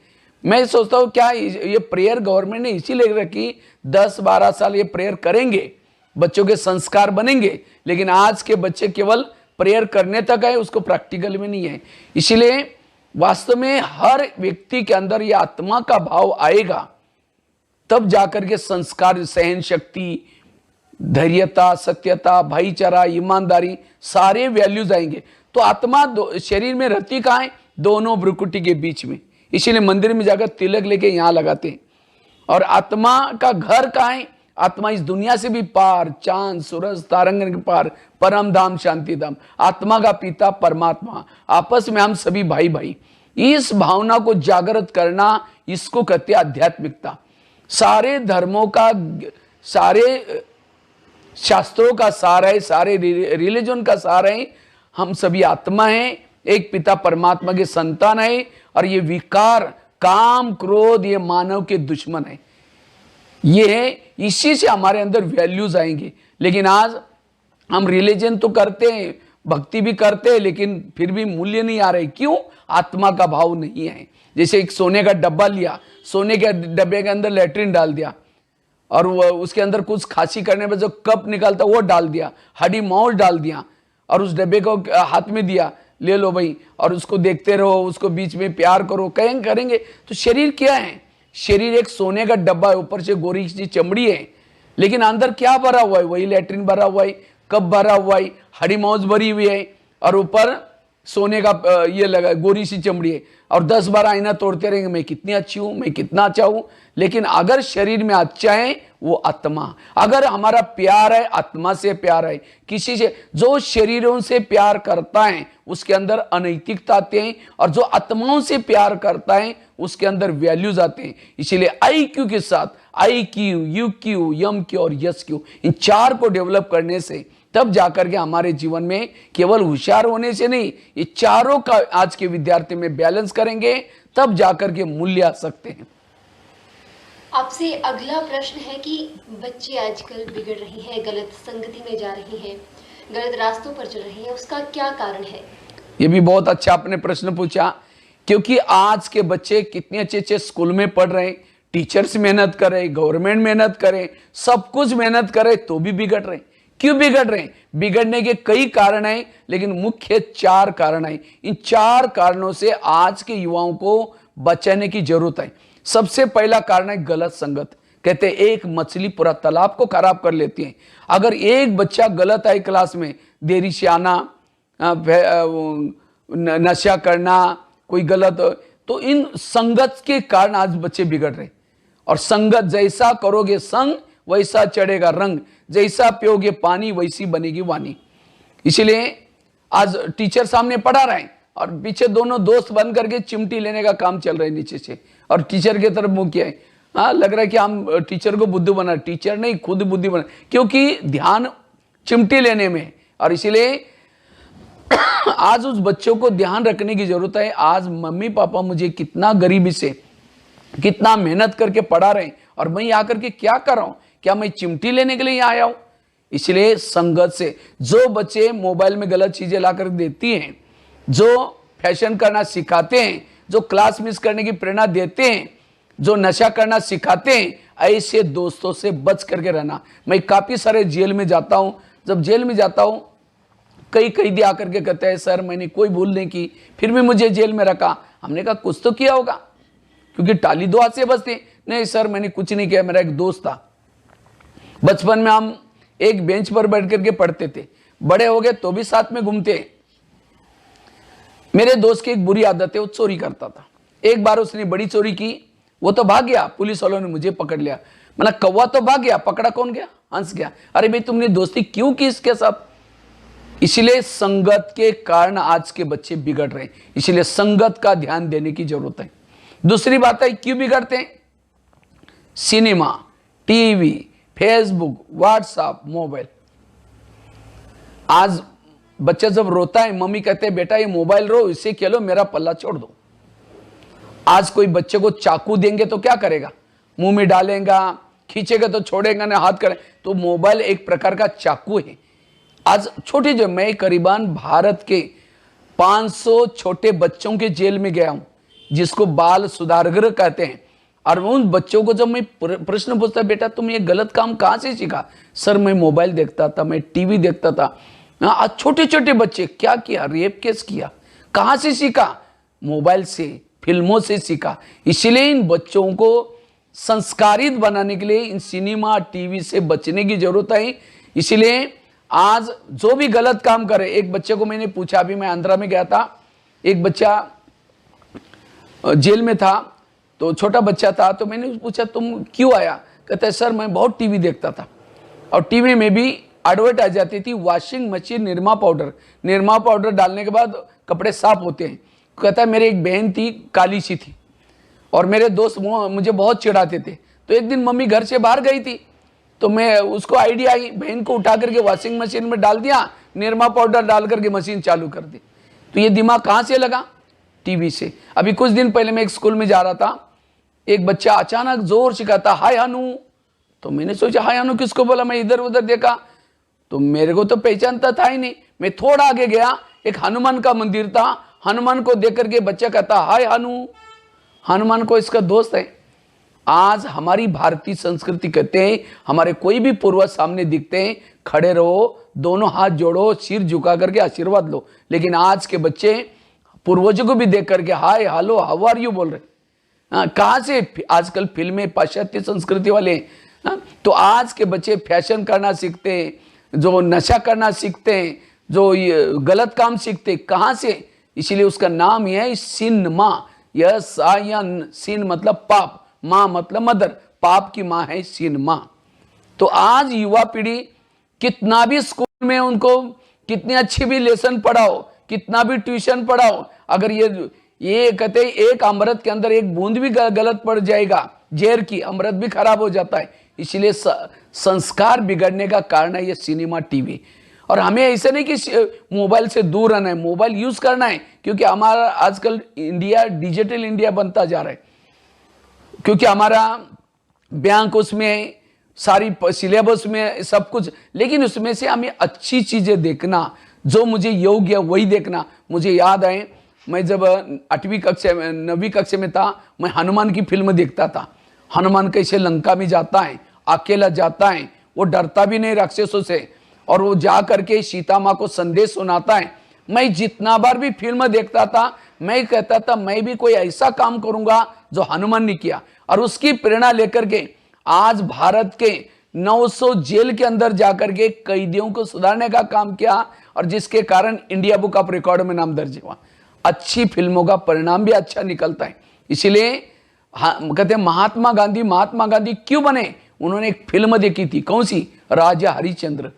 मैं सोचता हूं क्या ये प्रेयर गवर्नमेंट ने इसीलिए रखी, 10-12 साल ये प्रेयर करेंगे, बच्चों के संस्कार बनेंगे। लेकिन आज के बच्चे केवल प्रेयर करने तक है, उसको प्रैक्टिकल में नहीं है। इसीलिए वास्तव में हर व्यक्ति के अंदर ये आत्मा का भाव आएगा, तब जाकर के संस्कार, सहन शक्ति, धैर्यता, सत्यता, भाईचारा, ईमानदारी, सारे वैल्यूज आएंगे। तो आत्मा शरीर में रहती कहाँ है, दोनों भ्रुकुटी के बीच में। इसीलिए मंदिर में जाकर तिलक लेके यहां लगाते हैं। और आत्मा का घर कहाँ है, आत्मा इस दुनिया से भी पार, चांद सूरज तारंगन के पार, परम धाम शांति धाम। आत्मा का पिता परमात्मा, आपस में हम सभी भाई भाई। इस भावना को जागृत करना, इसको कहते हैं आध्यात्मिकता। सारे धर्मों का, सारे शास्त्रों का सार है, सारे रिलीजन का सार है, हम सभी आत्मा हैं, एक पिता परमात्मा के संतान है। और ये विकार, काम, क्रोध, ये मानव के दुश्मन है। ये है, इसी से हमारे अंदर वैल्यूज आएंगे। लेकिन आज हम रिलीजन तो करते हैं, भक्ति भी करते हैं, लेकिन फिर भी मूल्य नहीं आ रहे। क्यों? आत्मा का भाव नहीं है। जैसे एक सोने का डब्बा लिया, सोने के डब्बे के अंदर लैट्रिन डाल दिया, और वो उसके अंदर कुछ खांसी करने पर जो कप निकलता वो डाल दिया, हड्डी मांस डाल दिया, और उस डब्बे को हाथ में दिया, ले लो भाई, और उसको देखते रहो, उसको बीच में प्यार करो, करेंगे। तो शरीर क्या है? शरीर एक सोने का डब्बा है, ऊपर से गोरी सी चमड़ी है, लेकिन अंदर क्या भरा हुआ है? वही लैट्रिन भरा हुआ है, कप भरा हुआ है, हड्डी मांस भरी हुई है, और ऊपर सोने का ये लगा, गोरी सी चमड़ी है। और 10-12 आईना तोड़ते रहेंगे, मैं कितनी अच्छी हूं, मैं कितना अच्छा हूं। लेकिन अगर शरीर में अच्छा है वो आत्मा, अगर हमारा प्यार है, आत्मा से प्यार है, किसी से, जो शरीरों से प्यार करता है उसके अंदर अनैतिकता आते हैं, और जो आत्माओं से प्यार करता है उसके अंदर वैल्यूज आते हैं। इसीलिए आईक्यू के साथ आईक्यू, यूक्यू, एमक्यू और एसक्यू, इन 4 को डेवलप करने से तब जाकर के हमारे जीवन में केवल होशियार होने से नहीं, ये चारों का आज के विद्यार्थी में बैलेंस करेंगे, तब जाकर के मूल्य आ सकते हैं। आपसे अगला प्रश्न है कि बच्चे आजकल बिगड़ रहे हैं, गलत संगति में जा रहे हैं, गलत रास्तों पर चल रहे हैं, उसका क्या कारण है? ये भी बहुत अच्छा आपने प्रश्न पूछा, क्योंकि आज के बच्चे कितने अच्छे अच्छे स्कूल में पढ़ रहे हैं, टीचर्स मेहनत कर रहे, गवर्नमेंट मेहनत करे, सब कुछ मेहनत करे, तो भी बिगड़ रहे। क्यों बिगड़ रहे? बिगड़ने के कई कारण हैं, लेकिन मुख्य 4 कारण हैं। इन 4 कारणों से आज के युवाओं को बचाने की जरूरत है। सबसे पहला कारण है गलत संगत। कहते हैं एक मछली पूरा तालाब को खराब कर लेती है। अगर एक बच्चा गलत है क्लास में, देरी से आना, नशा करना, कोई गलत, तो इन संगत के कारण आज बच्चे बिगड़ रहे। और संगत जैसा करोगे संग वैसा चढ़ेगा रंग, जैसा पियोगे पानी वैसी बनेगी वाणी। इसलिए आज टीचर सामने पढ़ा रहे हैं और पीछे दोनों दोस्त बन करके चिमटी लेने का काम चल रहा है नीचे से, और टीचर की तरफ मुंह किया है। हाँ, लग रहा है कि हम टीचर को बुद्धू बना, टीचर नहीं खुद बुद्धि बना, क्योंकि ध्यान चिमटी लेने में। और इसीलिए आज उस बच्चों को ध्यान रखने की जरूरत है। आज मम्मी पापा मुझे कितना गरीबी से, कितना मेहनत करके पढ़ा रहे हैं, और मैं आकर के क्या कर रहा हूं? क्या मैं चिमटी लेने के लिए आया हूं? इसलिए संगत से जो बच्चे मोबाइल में गलत चीजें लाकर देती हैं, जो फैशन करना सिखाते हैं, जो क्लास मिस करने की प्रेरणा देते हैं, जो नशा करना सिखाते हैं, ऐसे दोस्तों से बच करके रहना। मैं काफी सारे जेल में जाता हूं। जब जेल में जाता हूं, कई कैदी आकर के कहते हैं सर मैंने कोई भूल नहीं की, फिर भी मुझे जेल में रखा। हमने कहा कुछ तो किया होगा, क्योंकि टाली दुआ से बचते। नहीं सर मैंने कुछ नहीं किया, मेरा एक दोस्त था, बचपन में हम एक बेंच पर बैठ करके पढ़ते थे, बड़े हो गए तो भी साथ में घूमते। मेरे दोस्त की एक बुरी आदत है, वो चोरी करता था। एक बार उसने बड़ी चोरी की, वो तो भाग गया, पुलिस वालों ने मुझे पकड़ लिया। मैंने कौवा तो भाग गया, पकड़ा कौन गया? हंस गया। अरे भाई तुमने दोस्ती क्यों की इसके साथ? इसलिए संगत के कारण आज के बच्चे बिगड़ रहे हैं। इसलिए संगत का ध्यान देने की जरूरत है। दूसरी बात है क्यों बिगड़ते हैं? Cinema, TV, Facebook, WhatsApp, mobile. आज बच्चा जब रोता है, मम्मी कहते हैं बेटा ये मोबाइल रो, इसे खेलो, मेरा पल्ला छोड़ दो। आज कोई बच्चे को चाकू देंगे तो क्या करेगा? मुंह में डालेगा, खींचेगा तो छोड़ेगा ना, हाथ करे। तो मोबाइल एक प्रकार का चाकू है। आज छोटे जो मैं करीबन भारत के 500 छोटे बच्चों के जेल में गया हूं, जिसको बाल सुधार गृह कहते हैं। और उन बच्चों को जब मैं प्रश्न पूछता, बेटा तुम ये गलत काम कहां से सीखा? सर मैं मोबाइल देखता था, मैं टीवी देखता था। आज छोटे छोटे बच्चे क्या किया? रेप केस किया। कहां से सीखा? मोबाइल से, फिल्मों से सीखा। इसलिए इन बच्चों को संस्कारित बनाने के लिए इन सिनेमा, टीवी से बचने की जरूरत है। इसलिए आज जो भी गलत काम करे, एक बच्चे को मैंने पूछा, अभी मैं आंध्रा में गया था, एक बच्चा जेल में था, तो छोटा बच्चा था, तो मैंने पूछा तुम क्यों आया? कहता है सर मैं बहुत टीवी देखता था, और टीवी में भी एडवर्ट आ जाती थी वॉशिंग मशीन निरमा पाउडर डालने के बाद कपड़े साफ होते हैं। कहता है मेरी एक बहन थी, काली सी थी, और मेरे दोस्त मुझे बहुत चिढ़ाते थे। तो एक दिन मम्मी घर से बाहर गई थी, तो मैं उसको आइडिया आई, बहन को उठा करके वॉशिंग मशीन में डाल दिया, निरमा पाउडर डाल करके मशीन चालू कर दी। तो ये दिमाग कहाँ से लगा? टीवी से। अभी कुछ दिन पहले मैं एक स्कूल में जा रहा था, एक बच्चा अचानक जोर से कहता हाय हनु। तो मैंने सोचा हाय हनु किसको बोला? मैं इधर उधर देखा तो मेरे को तो पहचानता था ही नहीं। मैं थोड़ा आगे गया, एक हनुमान का मंदिर था, हनुमान को देख करके बच्चा कहता हाय हनु। हनुमान को इसका दोस्त है। आज हमारी भारतीय संस्कृति कहते हैं, हमारे कोई भी पूर्वज सामने दिखते हैं, खड़े रहो, दोनों हाथ जोड़ो, सिर झुका करके आशीर्वाद लो। लेकिन आज के बच्चे पूर्वजों को भी देख करके hi hello how are you बोल रहे। कहाँ से? आजकल फिल्में पाश्चात्य संस्कृति वाले। तो आज के बच्चे फैशन करना सीखते हैं, जो नशा करना सीखते हैं, जो गलत काम सीखते हैं। कहाँ से? इसीलिए उसका नाम यह है सिनमा। यह सायन, सिन मतलब पाप, माँ मतलब मदर, पाप की माँ है सिनमा। तो आज युवा पीढ़ी कितना भी स्कूल में उनको कितनी अच्छी भी लेसन पढ़ाओ, कितना भी ट्यूशन पढ़ाओ, अगर ये कहते हैं एक अमृत के अंदर एक बूंद भी गलत पड़ जाएगा जहर की, अमृत भी खराब हो जाता है। इसलिए संस्कार बिगड़ने का कारण है ये सिनेमा, टीवी। और हमें ऐसा नहीं कि मोबाइल से दूर रहना है, मोबाइल यूज करना है, क्योंकि हमारा आजकल इंडिया डिजिटल इंडिया बनता जा रहा है, क्योंकि हमारा बैंक उसमें है, सारी सिलेबस में सब कुछ, लेकिन उसमें से हमें अच्छी चीजें देखना, जो मुझे योग्य है वही देखना। मुझे याद आए, मैं जब 8वीं कक्षा में 9वीं कक्षा में था, मैं हनुमान की फिल्म देखता था। हनुमान कैसे लंका में जाता है, अकेला जाता है, वो डरता भी नहीं राक्षसों से, और वो जा करके सीता माँ को संदेश सुनाता है। मैं जितना बार भी फिल्म देखता था, मैं कहता था मैं भी कोई ऐसा काम करूंगा जो हनुमान ने किया, और उसकी प्रेरणा लेकर के आज भारत के 900 जेल के अंदर जाकर के कैदियों को सुधारने का काम किया, और जिसके कारण इंडिया बुक ऑफ रिकॉर्ड में नाम दर्ज हुआ। अच्छी फिल्मों का परिणाम भी अच्छा निकलता है। इसीलिए कहते हैं महात्मा गांधी क्यों बने? उन्होंने एक फिल्म देखी थी, कौन सी? राजा हरिश्चंद्र।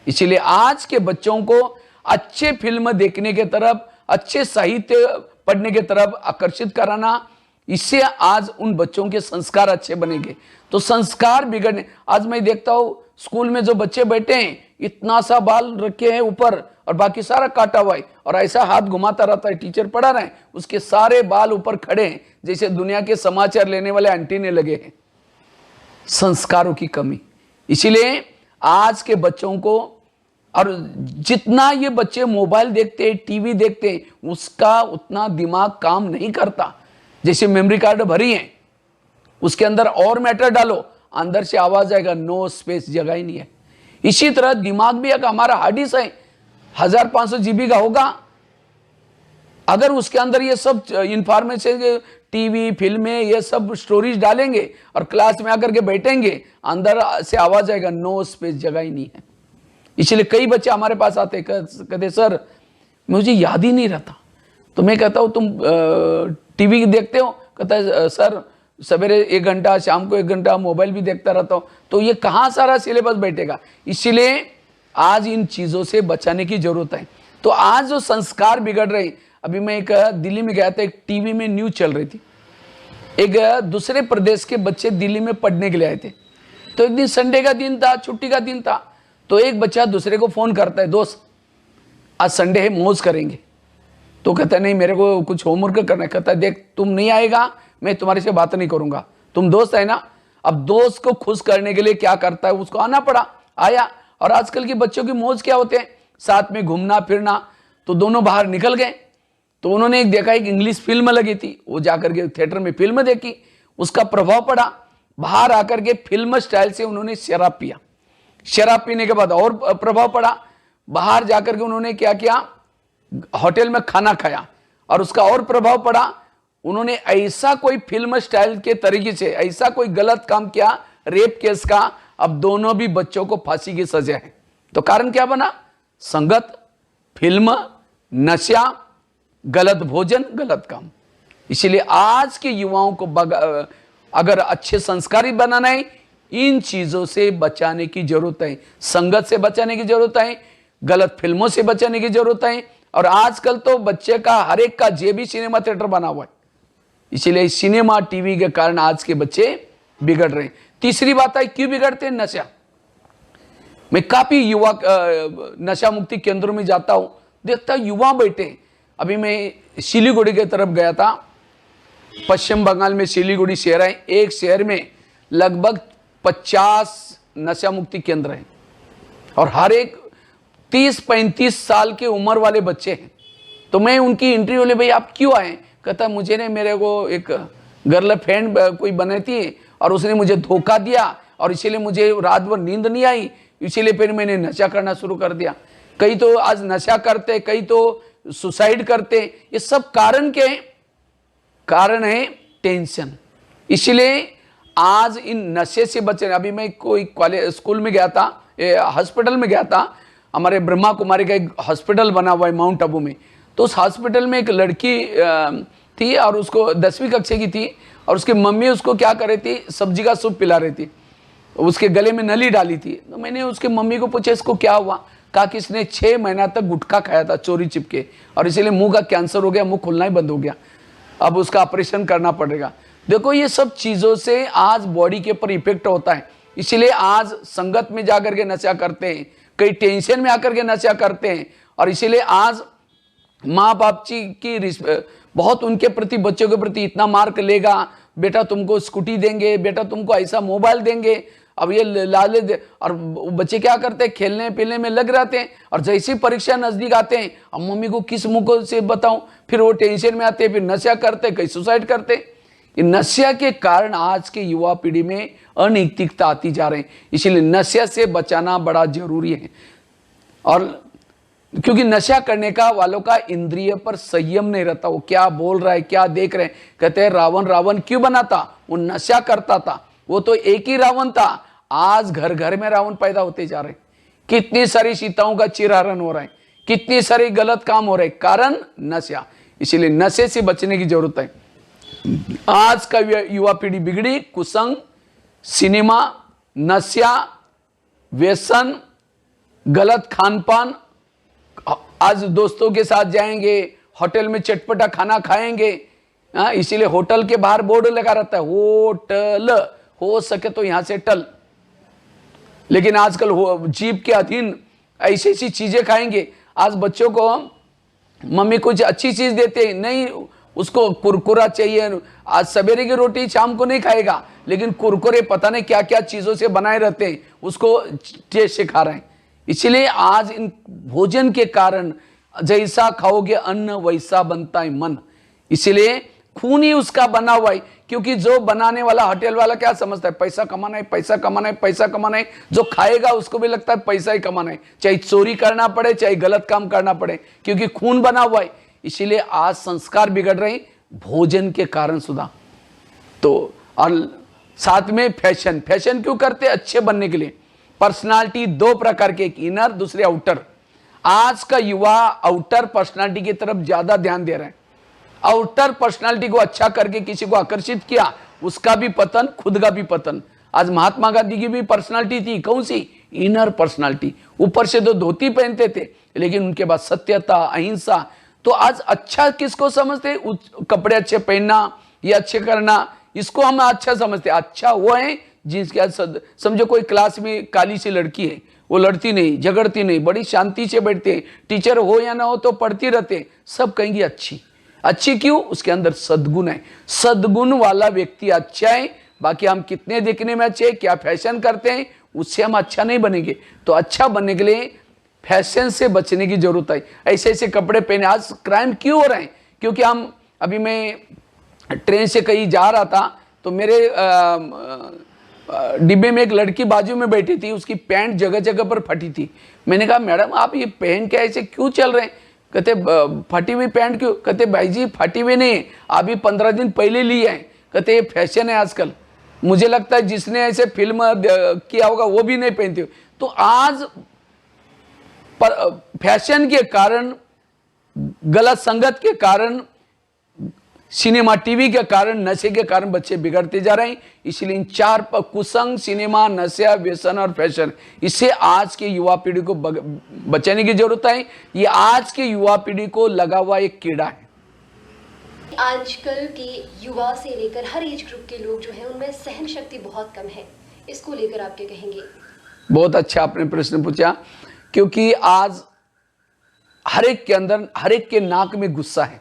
इसीलिए आज के बच्चों को अच्छे फिल्म देखने के तरफ, अच्छे साहित्य पढ़ने के तरफ आकर्षित कराना, इससे आज उन बच्चों के संस्कार अच्छे बनेंगे। तो संस्कार बिगड़ने, आज मैं देखता हूं स्कूल में जो बच्चे बैठे हैं, इतना सा बाल रखे हैं ऊपर और बाकी सारा काटा हुआ है, और ऐसा हाथ घुमाता रहता है, टीचर पढ़ा रहे हैं, उसके सारे बाल ऊपर खड़े हैं, जैसे दुनिया के समाचार लेने वाले एंटीने लगे हैं। संस्कारों की कमी। इसीलिए आज के बच्चों को, और जितना ये बच्चे मोबाइल देखते हैं, टीवी देखते हैं, उसका उतना दिमाग काम नहीं करता। जैसे मेमोरी कार्ड भरी है, उसके अंदर और मैटर डालो, अंदर से आवाज आएगा, नो स्पेस, जगह ही नहीं है। इसी तरह दिमाग भी एक हमारा हार्ड डिस्क है, 1500 जीबी का होगा। अगर उसके अंदर ये सब इंफॉर्मेशन, टीवी, फिल्में, ये सब स्टोरीज डालेंगे और क्लास में आकर के बैठेंगे, अंदर से आवाज आएगा, नो स्पेस, जगह ही नहीं है। इसलिए कई बच्चे हमारे पास आते, कहते सर मुझे याद ही नहीं रहता। तो मैं कहता हूं तुम टीवी देखते हो? कहता है सर सवेरे 1 घंटा, शाम को 1 घंटा मोबाइल भी देखता रहता हूं। तो ये कहां सारा सिलेबस बैठेगा? इसीलिए आज इन चीजों से बचाने की जरूरत है। तो आज जो संस्कार बिगड़ रहे, अभी मैं एक दिल्ली में गया था, एक टीवी में न्यूज चल रही थी, एक दूसरे प्रदेश के बच्चे दिल्ली में पढ़ने के लिए आए थे। तो एक दिन संडे का दिन था, छुट्टी का दिन था, तो एक बच्चा दूसरे को फोन करता है, दोस्त आज संडे है, मौज करेंगे। तो कहता है नहीं मेरे को कुछ होमवर्क करना है। कहता है देख तुम नहीं आएगा, मैं तुम्हारे से बात नहीं करूंगा, तुम दोस्त है ना। अब दोस्त को खुश करने के लिए क्या करता है, उसको आना पड़ा, आया। और आजकल के बच्चों की मौज क्या होते हैं, साथ में घूमना फिरना। तो दोनों बाहर निकल गए, तो उन्होंने एक देखा, एक इंग्लिश फिल्म लगी थी, वो जाकर के थिएटर में फिल्म देखी, उसका प्रभाव पड़ा। बाहर आकर के फिल्म स्टाइल से उन्होंने शराब पिया, शराब पीने के बाद और प्रभाव पड़ा। बाहर जाकर के उन्होंने क्या किया, होटल में खाना खाया, और उसका और प्रभाव पड़ा। उन्होंने ऐसा कोई फिल्म स्टाइल के तरीके से ऐसा कोई गलत काम किया, रेप केस का। अब दोनों भी बच्चों को फांसी की सजा है। तो कारण क्या बना? संगत, फिल्म, नशा, गलत भोजन, गलत काम। इसीलिए आज के युवाओं को अगर अच्छे संस्कारी बनाना है, इन चीजों से बचाने की जरूरत है। संगत से बचाने की जरूरत है, गलत फिल्मों से बचाने की जरूरत है। और आजकल तो बच्चे का हर एक का जेब ही सिनेमा थिएटर बना हुआ है। इसीलिए सिनेमा, टीवी के कारण आज के बच्चे बिगड़ रहे हैं। तीसरी बात है, क्यों बिगड़ते हैं? नशा। मैं काफी युवा नशा मुक्ति केंद्रों में जाता हूं, देखता हूं युवा बैठे। अभी मैं सिलीगुड़ी की तरफ गया था, पश्चिम बंगाल में सिलीगुड़ी शहर है, एक शहर में लगभग 50 नशा मुक्ति केंद्र हैं, और हर एक 30-35 साल के उम्र वाले बच्चे हैं। तो मैं उनकी इंटरव्यू ले, भाई आप क्यों आए? कहता मुझे ने, मेरे को एक गर्ल फ्रेंड कोई बनी थी और उसने मुझे धोखा दिया, और इसीलिए मुझे रात भर नींद नहीं आई, इसीलिए फिर मैंने नशा करना शुरू कर दिया। कई तो आज नशा करते, कई तो सुसाइड करते। ये सब कारण क्या है? कारण है टेंशन। इसलिए आज इन नशे से बचे। अभी मैं कोई कॉलेज स्कूल में गया था, हॉस्पिटल में गया था, हमारे ब्रह्मा कुमारी का एक हॉस्पिटल बना हुआ है माउंट आबू में। तो उस हॉस्पिटल में एक लड़की थी, और उसको 10वीं कक्षा की थी, और उसकी मम्मी उसको क्या कर रही थी, सब्जी का सूप पिला रही थी, उसके गले में नली डाली थी। तो मैंने उसके मम्मी को पूछा इसको क्या हुआ? कहा कि इसने 6 महीना तक गुटखा खाया था चोरी चिपके, और इसीलिए मुंह का कैंसर हो गया, मुंह खुलना ही बंद हो गया, अब उसका ऑपरेशन करना पड़ेगा। देखो ये सब चीज़ों से आज बॉडी के ऊपर इफेक्ट होता है। इसीलिए आज संगत में जाकर के नशा करते हैं, कई टेंशन में आकर के नशा करते हैं। और इसीलिए आज माँ बाप जी की बहुत उनके प्रति, बच्चों के प्रति इतना मार्क लेगा, बेटा तुमको स्कूटी देंगे, बेटा तुमको ऐसा मोबाइल देंगे, अब ये लाले दे। और बच्चे क्या करते हैं, खेलने पीलने में लग रहते हैं। और जैसी परीक्षा नजदीक आते हैं, अब मम्मी को किस मुंह से बताऊं, फिर वो टेंशन में आते हैं, फिर नशा करते, कहीं सुसाइड करते। ये नशा के कारण आज के युवा पीढ़ी में अनैतिकता आती जा रही है। इसीलिए नशा से बचाना बड़ा जरूरी है। और क्योंकि नशा करने का वालों का इंद्रिय पर संयम नहीं रहता, वो क्या बोल रहा है, क्या देख रहे हैं। कहते हैं रावण रावण क्यों बना था, वो नशा करता था, वो तो एक ही रावण था। आज घर घर में रावण पैदा होते जा रहे हैं। कितनी सारी सीताओं का चिरहरण हो रहा है, कितनी सारी गलत काम हो रहे हैं, कारण नशा। इसीलिए नशे से बचने की जरूरत है। आज का युवा पीढ़ी बिगड़ी, कुसंग, सिनेमा, नशा, व्यसन, गलत खान पान। आज दोस्तों के साथ जाएंगे, होटल में चटपटा खाना खाएंगे, इसीलिए होटल के बाहर बोर्ड लगा रहता है, होटल, हो सके तो यहां से टल। लेकिन आजकल जीभ के अधीन ऐसी ऐसी चीजें खाएंगे। आज बच्चों को मम्मी कुछ अच्छी चीज देते नहीं, उसको कुरकुरा चाहिए। आज सवेरे की रोटी शाम को नहीं खाएगा, लेकिन कुरकुरे पता नहीं क्या क्या चीजों से बनाए रहते हैं, उसको टेस्ट से खा रहे हैं। इसलिए आज इन भोजन के कारण जैसा खाओगे अन्न वैसा बनता है मन। इसलिए खून ही उसका बना हुआ है। क्योंकि जो बनाने वाला, होटल वाला क्या समझता है, पैसा कमाना है, पैसा कमाना है, पैसा कमाना है। जो खाएगा उसको भी लगता है पैसा ही कमाना है, चाहे चोरी करना पड़े, चाहे गलत काम करना पड़े, क्योंकि खून बना हुआ है। इसीलिए आज संस्कार बिगड़ रहे भोजन के कारण सुधा। तो और साथ में फैशन, फैशन क्यों करते, अच्छे बनने के लिए। पर्सनालिटी दो प्रकार के, एक इनर, दूसरे आउटर। आज का युवा आउटर पर्सनालिटी की तरफ ज्यादा ध्यान दे रहे हैं। आउटर पर्सनालिटी को अच्छा करके किसी को आकर्षित किया, उसका भी पतन, खुद का भी पतन। आज महात्मा गांधी की भी पर्सनालिटी थी, कौन सी, इनर पर्सनालिटी। ऊपर से तो धोती पहनते थे, लेकिन उनके बाद सत्यता, अहिंसा। तो आज अच्छा किसको समझते, कपड़े अच्छे पहनना या अच्छे करना, इसको हम अच्छा समझते। अच्छा वो है जिसके, समझो कोई क्लास में काली सी लड़की है, वो लड़ती नहीं, झगड़ती नहीं, बड़ी शांति से बैठते हैं, टीचर हो या ना हो तो पढ़ती रहते, सब कहेंगे अच्छी। अच्छी क्यों, उसके अंदर सद्गुण है। सद्गुण वाला व्यक्ति अच्छा है। बाकी हम कितने दिखने में अच्छे, क्या फैशन करते हैं, उससे हम अच्छा नहीं बनेंगे। तो अच्छा बनने के लिए फैशन से बचने की जरूरत है। ऐसे ऐसे कपड़े पहने। आज क्राइम क्यों हो रहे हैं, क्योंकि हम, अभी मैं ट्रेन से कहीं जा रहा था, तो मेरे डिब्बे में एक लड़की बाजू में बैठी थी, उसकी पैंट जगह जगह पर फटी थी। मैंने कहा मैडम आप ये पहन के ऐसे क्यों चल रहे हैं। कहते फटी हुई पैंट क्यों। कहते भाई जी फटी हुई नहीं, अभी 15 दिन पहले ली है। कहते ये फैशन है आजकल। मुझे लगता है जिसने ऐसे फिल्म किया होगा वो भी नहीं पहनती हो। तो आज फैशन के कारण, गलत संगत के कारण, सिनेमा टीवी के कारण, नशे के कारण बच्चे बिगड़ते जा रहे हैं। इसलिए इन चार कुसंग, सिनेमा, नशा, व्यसन और फैशन, इससे आज के युवा पीढ़ी को बचाने की जरूरत है। ये आज के युवा पीढ़ी को लगा हुआ एक कीड़ा है। आजकल के युवा से लेकर हर एज ग्रुप के लोग जो हैं उनमें सहन शक्ति बहुत कम है, इसको लेकर आप क्या कहेंगे। बहुत अच्छा आपने प्रश्न पूछा, क्योंकि आज हर एक के अंदर, हर एक के नाक में गुस्सा है।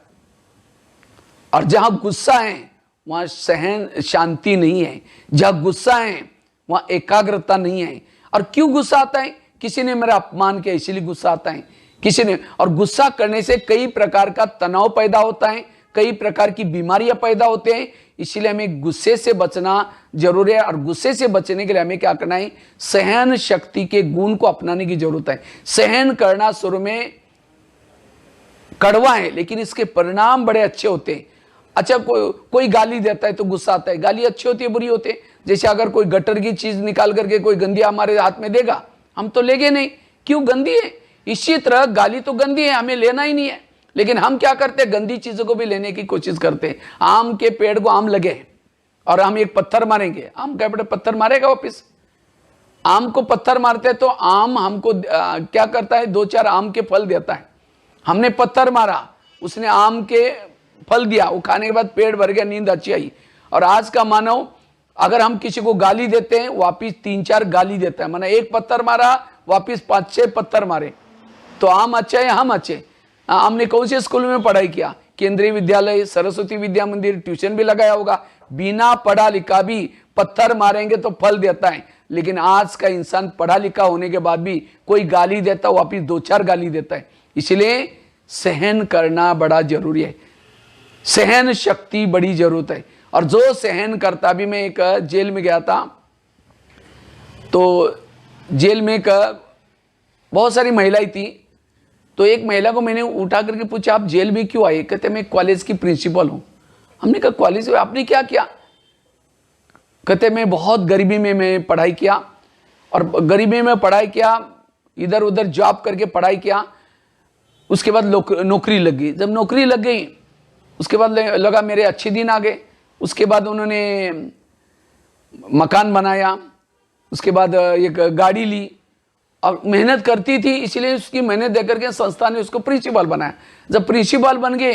और जहां गुस्सा है वहां सहन शांति नहीं है। जहां गुस्सा है वहां एकाग्रता नहीं है। और क्यों गुस्सा आता है, किसी ने मेरा अपमान किया इसलिए गुस्सा आता है, किसी ने। और गुस्सा करने से कई प्रकार का तनाव पैदा होता है, कई प्रकार की बीमारियां पैदा होते हैं। इसलिए हमें गुस्से से बचना जरूरी है। और गुस्से से बचने के लिए हमें क्या करना है, सहन शक्ति के गुण को अपनाने की जरूरत है। सहन करना शुरू में कड़वा है, लेकिन इसके परिणाम बड़े अच्छे होते हैं। अच्छा, कोई गाली देता है तो गुस्सा आता है। गाली अच्छी होती है, बुरी होती है। जैसे अगर कोई गटर की चीज निकाल करके कोई गंदी हमारे हाथ में देगा, हम तो लेंगे नहीं, क्यों, गंदी है। इसी तरह गाली तो गंदी है, हमें लेना ही नहीं है, लेकिन हम क्या करते हैं, गंदी चीजों को भी लेने की कोशिश करते हैं। आम के पेड़ को आम लगे और हम एक पत्थर मारेंगे, आम का पेड़ पत्थर मारेगा वापिस। आम को पत्थर मारते हैं तो आम हमको क्या करता है, 2-4 आम के फल देता है। हमने पत्थर मारा, उसने आम के फल दिया, वो खाने के बाद पेट भर गया, नींद अच्छी आई। और आज का मानव, अगर हम किसी को गाली देते हैं, वापिस 3-4 गाली देता है। माना एक पत्थर मारा, वापिस 5-6 पत्थर मारे। तो आम अच्छा है, हम अच्छे। हमने कौन से स्कूल में पढ़ाई किया? केंद्रीय विद्यालय, सरस्वती विद्या मंदिर, ट्यूशन भी लगाया होगा। बिना पढ़ा लिखा भी पत्थर मारेंगे तो फल देता है। लेकिन आज का इंसान पढ़ा लिखा होने के बाद भी कोई गाली देता है, वापिस 2-4 गाली देता है। इसलिए सहन करना बड़ा जरूरी है, सहन शक्ति बड़ी जरूरत है। और जो सहन करता भी, मैं एक जेल में गया था, तो जेल में एक बहुत सारी महिलाएं थी। तो एक महिला को मैंने उठा करके पूछा, आप जेल में क्यों आए? कहते मैं कॉलेज की प्रिंसिपल हूं। हमने कहा कॉलेज में आपने क्या किया? कहते मैं बहुत गरीबी में मैं पढ़ाई किया, और गरीबी में पढ़ाई किया, इधर उधर जॉब करके पढ़ाई किया। उसके बाद नौकरी लग गई। जब नौकरी लग गई, उसके बाद लगा मेरे अच्छे दिन आ गए। उसके बाद उन्होंने मकान बनाया, उसके बाद एक गाड़ी ली, और मेहनत करती थी, इसलिए उसकी मेहनत देकर के संस्था ने उसको प्रिंसिपल बनाया। जब प्रिंसिपल बन गए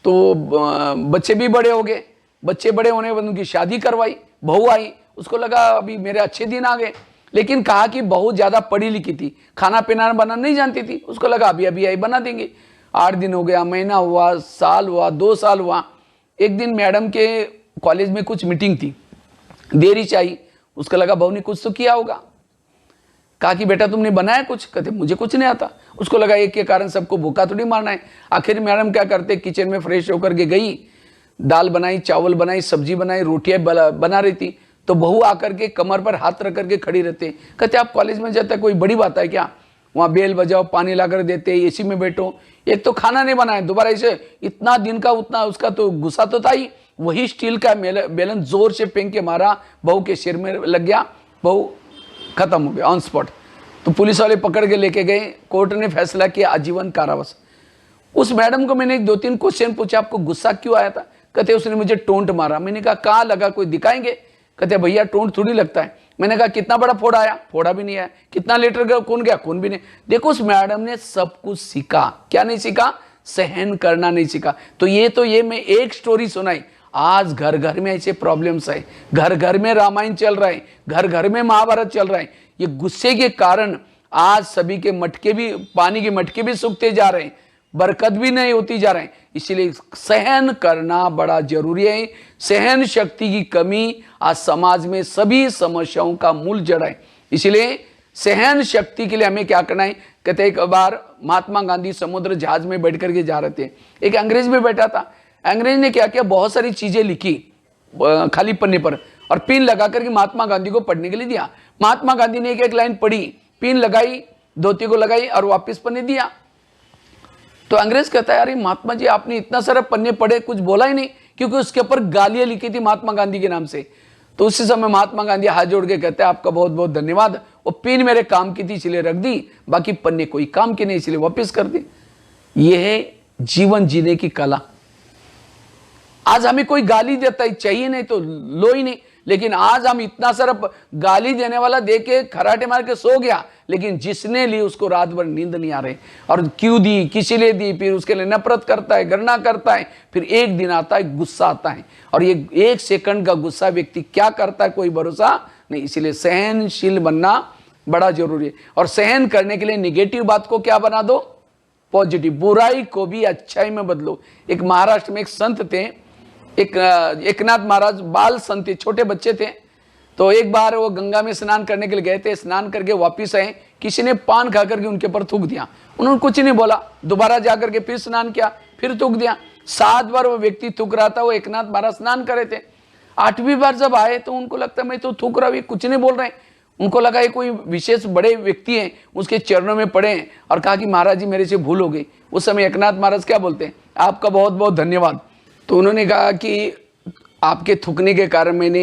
तो बच्चे भी बड़े हो गए। बच्चे बड़े होने के बाद उनकी शादी करवाई, बहू आई। उसको लगा अभी मेरे अच्छे दिन आ गए। लेकिन कहा कि बहुत ज़्यादा पढ़ी लिखी थी, खाना पीना बनाना नहीं जानती थी। उसको लगा अभी अभी आई बना देंगे। 8 दिन हो गया, महीना हुआ, साल हुआ, 2 साल हुआ। एक दिन मैडम के कॉलेज में कुछ मीटिंग थी, देरी चाहिए। उसको लगा बहू ने कुछ तो किया होगा। कहा कि बेटा तुमने बनाया कुछ? कहते मुझे कुछ नहीं आता। उसको लगा एक के कारण सबको भूखा थोड़ी मारना है। आखिर मैडम क्या करते, किचन में फ्रेश होकर के गई, दाल बनाई, चावल बनाई, सब्जी बनाई, रोटियां बना रही थी। तो बहू आकर के कमर पर हाथ रख करके खड़ी रहते। कहते आप कॉलेज में जाते कोई बड़ी बात है क्या? वहाँ बेल बजाओ, पानी ला कर देते, एसी में बैठो। एक तो खाना नहीं बनाया, दोबारा ऐसे इतना दिन का उतना उसका तो गुस्सा तो था ही। वही स्टील का बेलन जोर से फेंक के मारा, बहू के सिर में लग गया, बहू खत्म हो गया ऑन स्पॉट। तो पुलिस वाले पकड़ के लेके गए, कोर्ट ने फैसला किया आजीवन कारावास। उस मैडम को मैंने 2-3 क्वेश्चन पूछा, आपको गुस्सा क्यों आया था? कहते उसने मुझे टोंट मारा। मैंने कहा कहाँ लगा, कोई दिखाएंगे? कहते भैया टोंट थोड़ी लगता है। मैंने कहा कितना बड़ा फोड़ा आया? फोड़ा भी नहीं आया। कितना लीटर गया? खून गया? खून भी नहीं। देखो उस मैडम ने सब कुछ सीखा। क्या नहीं सीखा? सहन करना नहीं सीखा। तो ये मैं एक स्टोरी सुनाई। आज घर घर में ऐसे प्रॉब्लम्स है, घर घर में रामायण चल रहा है, घर घर में महाभारत चल रहा है। ये गुस्से के कारण आज सभी के मटके भी, पानी के मटके भी सूखते जा रहे हैं, बरकत भी नहीं होती जा रहे हैं। इसलिए सहन करना बड़ा जरूरी है। सहन शक्ति की कमी आज समाज में सभी समस्याओं का मूल जड़ है। इसलिए सहन शक्ति के लिए हमें क्या करना है? कहते एक बार महात्मा गांधी समुद्र जहाज में बैठ करके जा रहे थे, एक अंग्रेज में बैठा था। अंग्रेज ने क्या किया, बहुत सारी चीजें लिखी खाली पन्ने पर और पिन लगा करके महात्मा गांधी को पढ़ने के लिए दिया। महात्मा गांधी ने एक एक लाइन पढ़ी, पिन लगाई, धोती को लगाई और वापस पन्ने दिया। तो अंग्रेज कहता है अरे महात्मा जी आपने इतना सारा पन्ने पढ़े, कुछ बोला ही नहीं, क्योंकि उसके ऊपर गालियां लिखी थी महात्मा गांधी के नाम से। तो उसी समय महात्मा गांधी हाथ जोड़ के कहते हैं आपका बहुत बहुत धन्यवाद, वो पिन मेरे काम की थी इसलिए रख दी, बाकी पन्ने कोई काम की नहीं इसलिए वापस कर दी। यह है जीवन जीने की कला। आज हमें कोई गाली देता ही चाहिए नहीं तो लो ही नहीं, लेकिन आज हम इतना सारा गाली देने वाला देके खराटे मार के सो गया, लेकिन जिसने ली उसको रात भर नींद नहीं आ रही। और क्यों दी, किसी लिए दी, फिर उसके लिए नफरत करता है, घृणा करता है। फिर एक दिन आता है गुस्सा आता है, और ये 1 सेकंड का गुस्सा व्यक्ति क्या करता है कोई भरोसा नहीं। इसीलिए सहनशील बनना बड़ा जरूरी है। और सहन करने के लिए निगेटिव बात को क्या बना दो, पॉजिटिव। बुराई को भी अच्छाई में बदलो। एक महाराष्ट्र में एक संत थे, एकनाथ महाराज, बाल संत थे, छोटे बच्चे थे। तो एक बार वो गंगा में स्नान करने के लिए गए थे, स्नान करके वापिस आए, किसी ने पान खा करके उनके ऊपर थूक दिया। उन्होंने कुछ नहीं बोला, दोबारा जाकर के फिर स्नान किया, फिर थूक दिया। 7 बार वो व्यक्ति थूक रहा था। वो एकनाथ महाराज स्नान करे थे। 8वीं बार जब आए तो उनको लगता मैं तो थूक रहा हूं, कुछ नहीं बोल रहे। उनको लगा ये कोई विशेष बड़े व्यक्ति हैं, उसके चरणों में पड़े और कहा कि महाराज जी मेरे से भूल हो गई। उस समय एकनाथ महाराज क्या बोलते हैं, आपका बहुत बहुत धन्यवाद। तो उन्होंने कहा कि आपके थूकने के कारण मैंने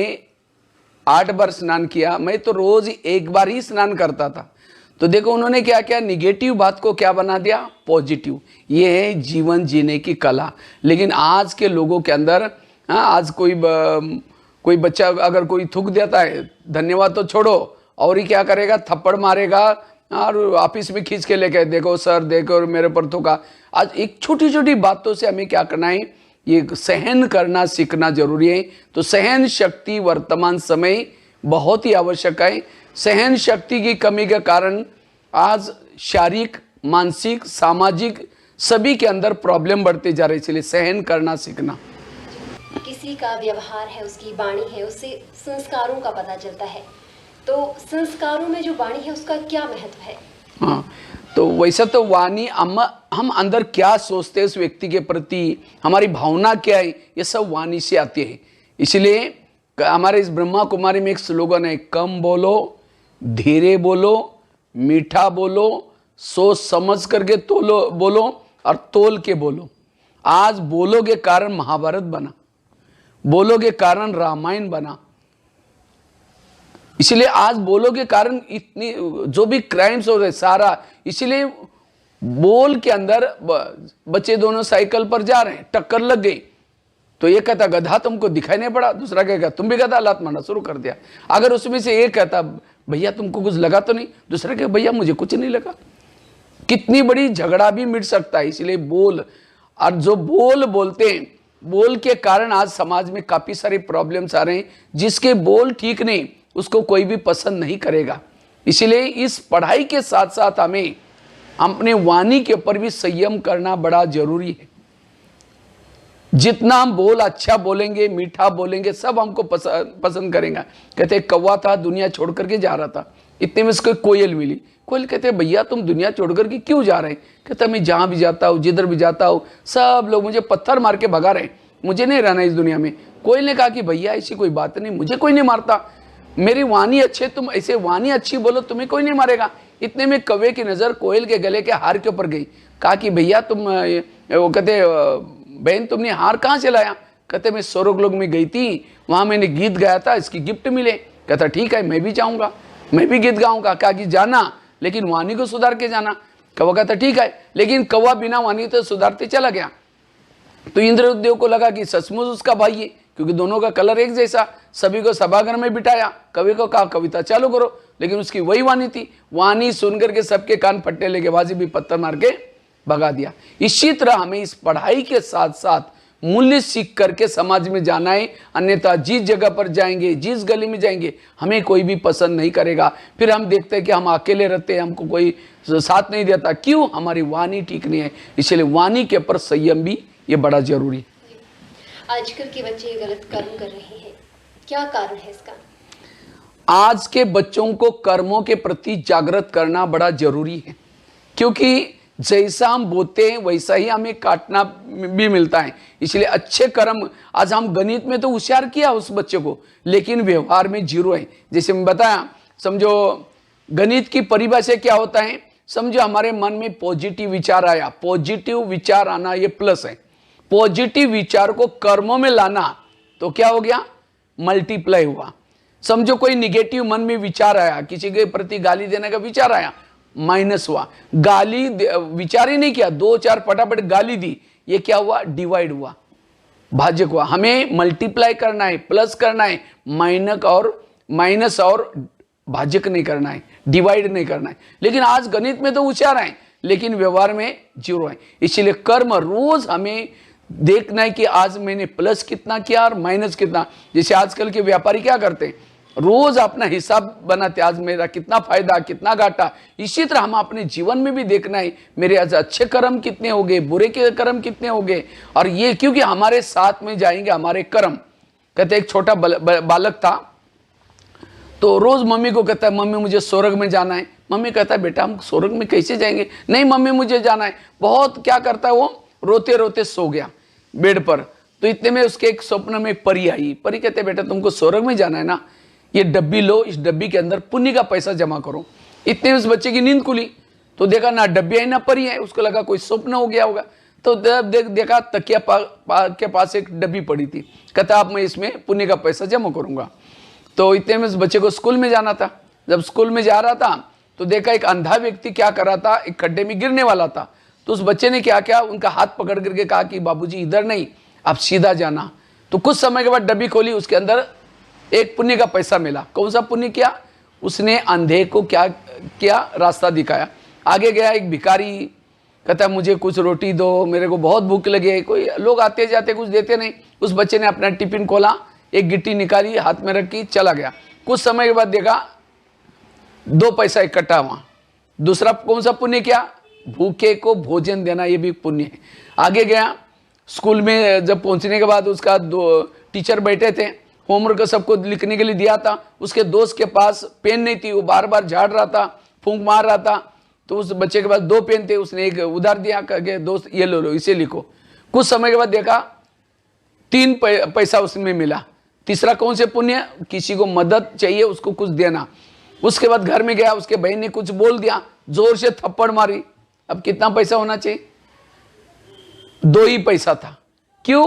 8 बार स्नान किया, मैं तो रोज 1 बार ही स्नान करता था। तो देखो उन्होंने क्या किया, निगेटिव बात को क्या बना दिया, पॉजिटिव। ये है जीवन जीने की कला। लेकिन आज के लोगों के अंदर आज कोई बच्चा अगर कोई थूक देता है, धन्यवाद तो छोड़ो, और ही क्या करेगा, थप्पड़ मारेगा और ऑफिस में खींच के लेके देखो सर देखो मेरे पर थूका। आज एक छोटी छोटी बातों से हमें क्या करना है, ये सहन करना सीखना जरूरी है। तो सहन शक्ति वर्तमान समय बहुत ही आवश्यक है। सहन शक्ति की कमी के कारण आज शारीरिक, मानसिक, सामाजिक सभी के अंदर प्रॉब्लम बढ़ते जा रहे, इसलिए सहन करना सीखना। किसी का व्यवहार है, उसकी वाणी है, उससे संस्कारों का पता चलता है। तो संस्कारों में जो वाणी है उसका क्या महत्व है? हाँ, तो वैसा तो वाणी हम अंदर क्या सोचते हैं उस व्यक्ति के प्रति, हमारी भावना क्या है, ये सब वाणी से आती है। इसलिए हमारे इस ब्रह्मा कुमारी में एक स्लोगन है, कम बोलो, धीरे बोलो, मीठा बोलो, सोच समझ करके तोलो बोलो और तोल के बोलो। आज बोलो के कारण महाभारत बना, बोलो के कारण रामायण बना। इसलिए आज बोलो के कारण इतनी जो भी क्राइम्स हो रहे सारा, इसलिए बोल के अंदर बच्चे दोनों साइकिल पर जा रहे हैं, टक्कर लग गई तो ये कहता गधा तुमको दिखाई नहीं पड़ा, दूसरा कहेगा तुम भी गधा, लात मारना शुरू कर दिया। अगर उसमें से एक कहता भैया तुमको कुछ लगा तो नहीं, दूसरा कहे भैया मुझे कुछ नहीं लगा। कितनी बड़ी झगड़ा भी मिट सकता है। इसलिए बोल, और जो बोल बोलते हैं, बोल के कारण आज समाज में काफी सारे प्रॉब्लम्स आ रहे हैं। जिसके बोल ठीक नहीं उसको कोई भी पसंद नहीं करेगा। इसलिए इस पढ़ाई के साथ साथ हमें अपने वाणी के ऊपर भी संयम करना बड़ा जरूरी है। जितना हम बोल अच्छा बोलेंगे, मीठा बोलेंगे, सब हमको पसंद करेंगे। कहते कौवा था, दुनिया छोड़ करके जा रहा था, इतने में उसको कोयल मिली। कोयल कहते भैया तुम दुनिया छोड़ करके क्यों जा रहे हैं? कहता मैं जहाँ भी जाता हूँ, जिधर भी जाता हूँ, सब लोग मुझे पत्थर मार के भगा रहे हैं, मुझे नहीं रहना इस दुनिया में। कोयल ने कहा कि भैया ऐसी कोई बात नहीं, मुझे कोई नहीं मारता, मेरी वाणी अच्छे, तुम ऐसे वाणी अच्छी बोलो, तुम्हें कोई नहीं मारेगा। इतने में कौवे की नज़र कोयल के गले के हार के ऊपर गई। कहा कि भैया तुम, वो कहते बहन तुमने हार कहाँ से लाया? कहते मैं स्वर्ग लोक में गई थी, वहाँ मैंने गीत गाया था, इसकी गिफ्ट मिले। कहता ठीक है मैं भी जाऊँगा, मैं भी गीत गाऊँगा। कहा कि जाना लेकिन वाणी को सुधार के जाना। कौवा कहता ठीक है, लेकिन कौवा बिना वाणी तो सुधारते चला गया। तो इंद्रदेव को लगा कि सचमुच उसका भाई है, क्योंकि दोनों का कलर एक जैसा। सभी को सभागार में बिठाया, कवि को कहा कविता चालू करो, लेकिन उसकी वही वाणी थी। वाणी सुनकर के सबके कान फट्टे लेके बाजी भी पत्थर मार के भगा दिया। इसी तरह हमें इस पढ़ाई के साथ साथ मूल्य सीख करके समाज में जाना है, अन्यथा जिस जगह पर जाएंगे, जिस गली में जाएंगे, हमें कोई भी पसंद नहीं करेगा। फिर हम देखते हैं कि हम अकेले रहते हैं, हमको कोई साथ नहीं देता। क्यों? हमारी वाणी ठीक नहीं है। इसलिए वाणी के ऊपर संयम भी ये बड़ा जरूरी है। आजकल के बच्चे गलत कर्म कर रहे हैं, क्या कारण है इसका? आज के बच्चों को कर्मों के प्रति जागृत करना बड़ा जरूरी है, क्योंकि जैसा हम बोते हैं वैसा ही हमें काटना भी मिलता है। इसलिए अच्छे कर्म, आज हम गणित में तो होशियार किया उस बच्चे को, लेकिन व्यवहार में जीरो है। जैसे मैं बताया, समझो गणित की परिभाषा क्या होता है, समझो हमारे मन में पॉजिटिव विचार आया, पॉजिटिव विचार आना ये प्लस है। पॉजिटिव विचार को कर्मों में लाना तो क्या हो गया? मल्टीप्लाई हुआ। समझो कोई निगेटिव मन में विचार आया, किसी के प्रति गाली देने का विचार आया, माइनस हुआ। गाली विचार ही नहीं किया, 2-4 फटाफट गाली दी, ये क्या हुआ? डिवाइड हुआ, भाजक हुआ। हमें मल्टीप्लाई करना है, प्लस करना है, माइनस और भाजक नहीं करना है, डिवाइड नहीं करना है। लेकिन आज गणित में तो होशियार है, लेकिन व्यवहार में जीरो है। इसलिए कर्म रोज हमें देखना है कि आज मैंने प्लस कितना किया और माइनस कितना। जैसे आजकल के व्यापारी क्या करते हैं, रोज अपना हिसाब बनाते, आज मेरा कितना फायदा, कितना घाटा। इसी तरह हम अपने जीवन में भी देखना है, मेरे आज अच्छे कर्म कितने हो गए, बुरे के कर्म कितने हो गए। और ये क्योंकि हमारे साथ में जाएंगे हमारे कर्म। कहते एक छोटा बालक था, तो रोज मम्मी को कहता है मम्मी मुझे स्वर्ग में जाना है। मम्मी कहता है बेटा हम स्वर्ग में कैसे जाएंगे? नहीं मम्मी मुझे जाना है। बहुत क्या करता है वो, रोते रोते सो गया बेड पर। तो इतने में उसके एक स्वप्न में परी आई। परी कहते बेटा तुमको स्वर्ग में जाना है ना, ये डब्बी लो, इस डब्बी के अंदर पुण्य का पैसा जमा करो। इतने में उस बच्चे की नींद खुली, तो देखा ना डब्बी है ना परी है। उसको लगा कोई स्वप्न हो गया होगा, तो देखा तकिया के पास एक डब्बी पड़ी थी। कहता अब मैं इसमें पुण्य का पैसा जमा करूंगा। तो इतने में उस बच्चे को स्कूल में जाना था। जब स्कूल में जा रहा था तो देखा एक अंधा व्यक्ति क्या कर रहा था, एक खड्डे में गिरने वाला था। तो उस बच्चे ने क्या किया, उनका हाथ पकड़ करके कहा कि बाबूजी इधर नहीं, आप सीधा जाना। तो कुछ समय के बाद डब्बी खोली, उसके अंदर एक पुण्य का पैसा मिला। कौन सा पुण्य किया? उसने अंधे को क्या किया, रास्ता दिखाया। आगे गया एक भिखारी, कहता मुझे कुछ रोटी दो, मेरे को बहुत भूख लगी। कोई लोग आते जाते कुछ देते नहीं। उस बच्चे ने अपना टिफिन खोला, एक गिट्टी निकाली, हाथ में रखी, चला गया। कुछ समय के बाद देखा 2 पैसा इकट्ठा हुआ। दूसरा कौन सा पुण्य किया? भूखे को भोजन देना, ये भी पुण्य है। आगे गया, स्कूल में जब पहुंचने के बाद उसका दो टीचर बैठे थे, होमवर्क सबको लिखने के लिए दिया था, उसके दोस्त के पास पेन नहीं थी, वो बार बार झाड़ रहा था, फूंक मार रहा था, तो उस बच्चे के पास 2 पेन थे, उसने एक उधार दिया, कह दोस्त ये लो इसे लिखो। कुछ समय के बाद देखा 3 पैसा उसमें मिला। तीसरा कौन से पुण्य? किसी को मदद चाहिए उसको कुछ देना। उसके बाद घर में गया, उसके बहन ने कुछ बोल दिया, जोर से थप्पड़ मारी। अब कितना पैसा होना चाहिए? 2 ही पैसा था। क्यों?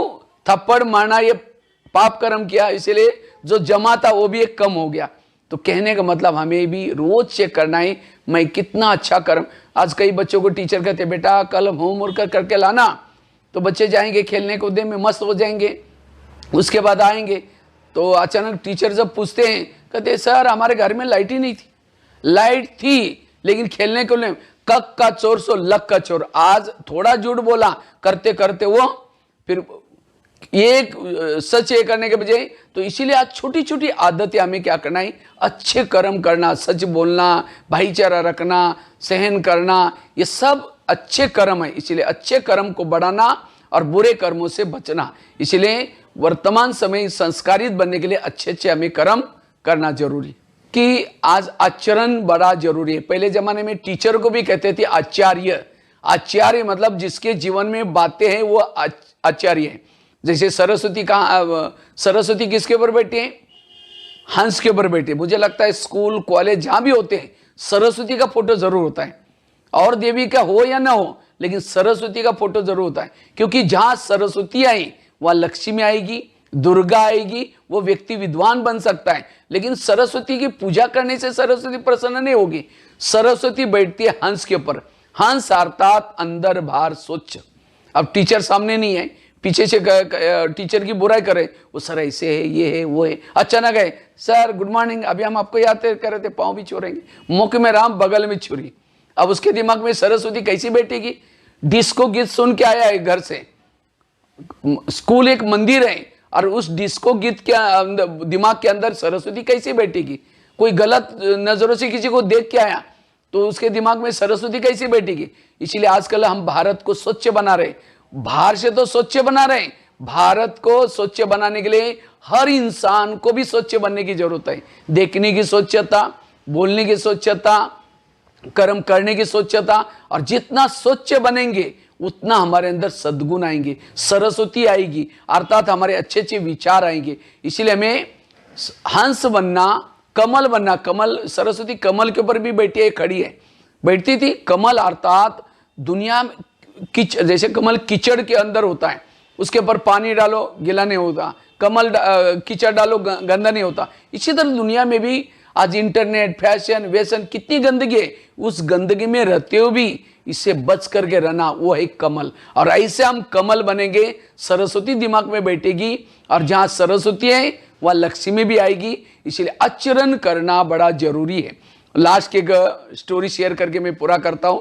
थप्पड़ मारना ये पाप कर्म किया, इसलिए जो जमा था वो भी एक कम हो गया। तो कहने का मतलब हमें भी रोज चेक करना है मैं कितना अच्छा कर्म। आज कई बच्चों को टीचर कहते बेटा कल होमवर्क करके लाना, तो बच्चे जाएंगे खेलने कूदने में मस्त हो जाएंगे, उसके बाद आएंगे तो अचानक टीचर जब पूछते हैं, कहते सर हमारे घर में लाइट ही नहीं थी। लाइट थी लेकिन खेलने को नहीं, कक का चोर सो लक का चोर। आज थोड़ा झूठ बोला, करते करते वो फिर एक सच ये करने के बजाय, तो इसीलिए आज छोटी छोटी आदतें हमें क्या करना है? अच्छे कर्म करना, सच बोलना, भाईचारा रखना, सहन करना, ये सब अच्छे कर्म है। इसीलिए अच्छे कर्म को बढ़ाना और बुरे कर्मों से बचना। इसलिए वर्तमान समय संस्कारित बनने के लिए अच्छे अच्छे हमें कर्म करना जरूरी, कि आज आचरण बड़ा जरूरी है। पहले जमाने में टीचर को भी कहते थे आचार्य। आचार्य मतलब जिसके जीवन में बातें हैं वो आचार्य है। जैसे सरस्वती किसके ऊपर बैठी है? हंस के ऊपर बैठे। मुझे लगता है स्कूल कॉलेज जहां भी होते हैं सरस्वती का फोटो जरूर होता है, और देवी का हो या ना हो लेकिन सरस्वती का फोटो जरूर होता है। क्योंकि जहां सरस्वती आई वहां लक्ष्मी आएगी, दुर्गा आएगी, वो व्यक्ति विद्वान बन सकता है। लेकिन सरस्वती की पूजा करने से सरस्वती प्रसन्न नहीं होगी। सरस्वती बैठती है हंस के ऊपर। हंस अर्थात अंदर बाहर स्वच्छ। अब टीचर सामने नहीं है, पीछे से टीचर की बुराई करे, वो सर ऐसे है, ये है, वो है। अचानक है, सर गुड मॉर्निंग, अभी हम आपको याद कर रहे थे, पाँव भी छोड़ेंगे, मुख में राम बगल में छुरी। अब उसके दिमाग में सरस्वती कैसी बैठेगी? डिस्को गीत सुन के आया है घर से, स्कूल एक मंदिर है, और उस डिस्को गीत के दिमाग के अंदर सरस्वती कैसे बैठेगी? कोई गलत नजरों से किसी को देख के आया तो उसके दिमाग में सरस्वती कैसे बैठेगी? इसीलिए आजकल हम भारत को स्वच्छ बना रहे, बाहर से तो स्वच्छ बना रहे, भारत को स्वच्छ बनाने के लिए हर इंसान को भी स्वच्छ बनने की जरूरत है। देखने की स्वच्छता, बोलने की स्वच्छता, कर्म करने की स्वच्छता, और जितना स्वच्छ बनेंगे उतना हमारे अंदर सद्गुण आएंगे, सरस्वती आएगी, अर्थात हमारे अच्छे अच्छे विचार आएंगे। इसीलिए हमें हंस बनना, कमल बनना। कमल, सरस्वती कमल के ऊपर भी बैठी है, खड़ी है, बैठती थी। कमल अर्थात दुनिया में जैसे कमल कीचड़ के अंदर होता है, उसके ऊपर पानी डालो गीला नहीं होता, कमल कीचड़ डालो गंदा नहीं होता। इसी तरह दुनिया में भी आज इंटरनेट, फैशन, व्यसन, कितनी गंदगी है, उस गंदगी में रहते हुए भी इससे बच करके रहना, वो है कमल। और ऐसे हम कमल बनेंगे, सरस्वती दिमाग में बैठेगी, और जहां सरस्वती है वहां लक्ष्मी भी आएगी। इसलिए आचरण करना बड़ा जरूरी है। लास्ट की एक स्टोरी शेयर करके मैं पूरा करता हूं।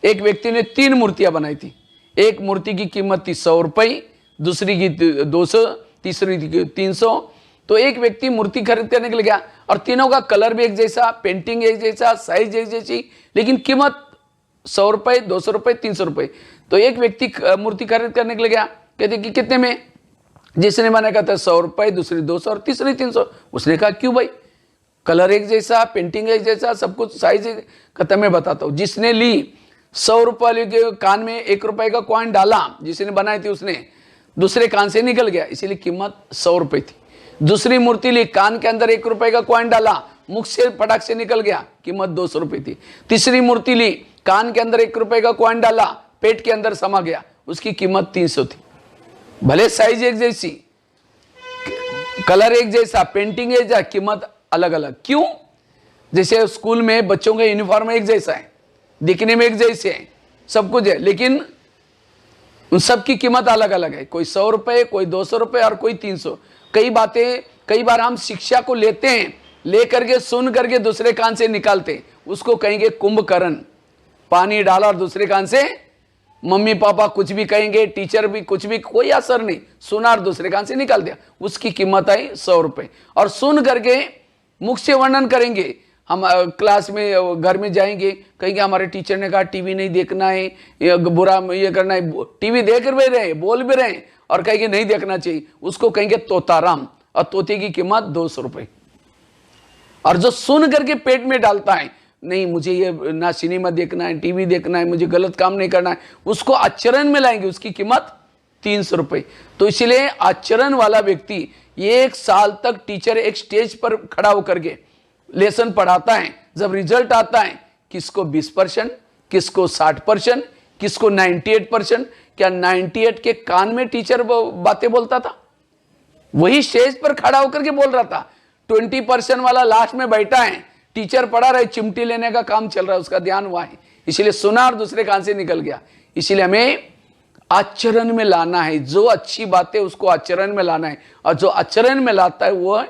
एक व्यक्ति ने 3 मूर्तियां बनाई थी। एक मूर्ति की कीमत थी 100 रुपये, दूसरी की 200, तीसरी की 300। तो एक व्यक्ति मूर्ति खरीद करने के लिए गया, और तीनों का कलर भी एक जैसा, पेंटिंग एक जैसा, साइज एक जैसी, लेकिन कीमत 100 रुपये, 200 रुपये, 300 रुपये। तो एक व्यक्ति मूर्ति खरीद करने के लिए गया, कहते कि कितने में? जिसने मैंने कहा था 100 रुपये, दूसरी 200 और तीसरी 300। उसने कहा क्यों भाई, कलर एक जैसा, पेंटिंग एक जैसा, सब कुछ साइज कहता मैं बताता हूँ। जिसने ली 100 रुपये के कान में 1 रुपये का कॉइन डाला, जिसने बनाई थी उसने, दूसरे कान से निकल गया, इसीलिए कीमत 100 रुपये थी। दूसरी मूर्ति ली, कान के अंदर 1 रुपये का कॉइन डाला, मुख से फटाक से निकल गया, कीमत 200 रुपये थी। तीसरी मूर्ति ली, कान के अंदर 1 रुपये का कॉइन डाला, पेट के अंदर समा गया, उसकी कीमत 300 थी। भले साइज एक जैसी, कलर एक जैसा, पेंटिंग एक जैसा, कीमत अलग अलग। क्यों? जैसे स्कूल में बच्चों का यूनिफॉर्म एक जैसा है, दिखने में एक जैसे है, सब कुछ है, लेकिन उन सब की कीमत अलग अलग है। कोई 100 रुपये, कोई 200 रुपये और कोई 300। कई बार हम शिक्षा को लेते हैं, लेकर के सुन करके दूसरे कान से निकालते, उसको कहेंगे कुंभकर्ण। पानी डाला और दूसरे कान से मम्मी पापा कुछ भी कहेंगे, टीचर भी कुछ भी, कोई असर नहीं, सुना और दूसरे कान से निकाल दिया, उसकी कीमत आई 100 रुपये। और सुन करके मुख से वर्णन करेंगे, हम क्लास में घर में जाएंगे, कहेंगे हमारे टीचर ने कहा टीवी नहीं देखना है, ये बुरा ये करना है। टीवी देख भी रहे, बोल भी रहे और कहेंगे नहीं देखना चाहिए, उसको कहेंगे तोताराम, और तोते की कीमत 200 रुपये। और जो सुन करके पेट में डालता है, नहीं मुझे ये ना सिनेमा देखना है, टीवी देखना है, मुझे गलत काम नहीं करना है, उसको आचरण में लाएंगे, उसकी कीमत 300 रुपये। तो इसलिए आचरण वाला व्यक्ति 1 साल तक टीचर एक स्टेज पर खड़ा होकर के लेसन पढ़ाता है, जब रिजल्ट आता है किसको 20%, किसको 60%, किसको 98%। क्या 98 के कान में टीचर बातें बोलता था? वही स्टेज पर खड़ा होकर के बोल रहा था। 20% वाला लास्ट में बैठा है, टीचर पढ़ा रहे, चिमटी लेने का काम चल रहा है, उसका ध्यान हुआ है, इसलिए सुना और दूसरे कान से निकल गया। इसलिए हमें आचरण में लाना है, जो अच्छी बात है उसको आचरण में लाना है, और जो आचरण में लाता है वो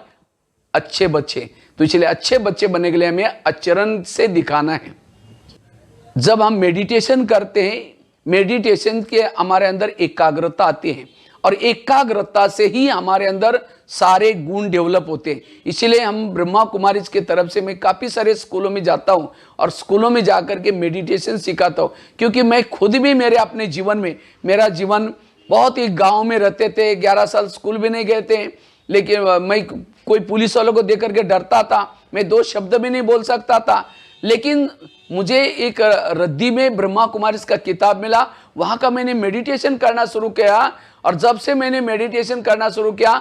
अच्छे बच्चे। तो इसलिए अच्छे बच्चे बनने के लिए हमें आचरण से दिखाना है। जब हम मेडिटेशन करते हैं, मेडिटेशन के हमारे अंदर एकाग्रता आती है, और एकाग्रता से ही हमारे अंदर सारे गुण डेवलप होते हैं। इसलिए हम ब्रह्मा कुमारीज के तरफ से मैं काफ़ी सारे स्कूलों में जाता हूँ और स्कूलों में जाकर के मेडिटेशन सिखाता हूँ, क्योंकि मैं खुद भी मेरे अपने जीवन में, मेरा जीवन बहुत ही गांव में रहते थे, 11 साल स्कूल भी नहीं गए थे, लेकिन मैं कोई पुलिस वालों को देख करके डरता था, मैं 2 शब्द भी नहीं बोल सकता था। लेकिन मुझे एक रद्दी में ब्रह्मा कुमारीज का किताब मिला, वहाँ का मैंने मेडिटेशन करना शुरू किया, और जब से मैंने मेडिटेशन करना शुरू किया,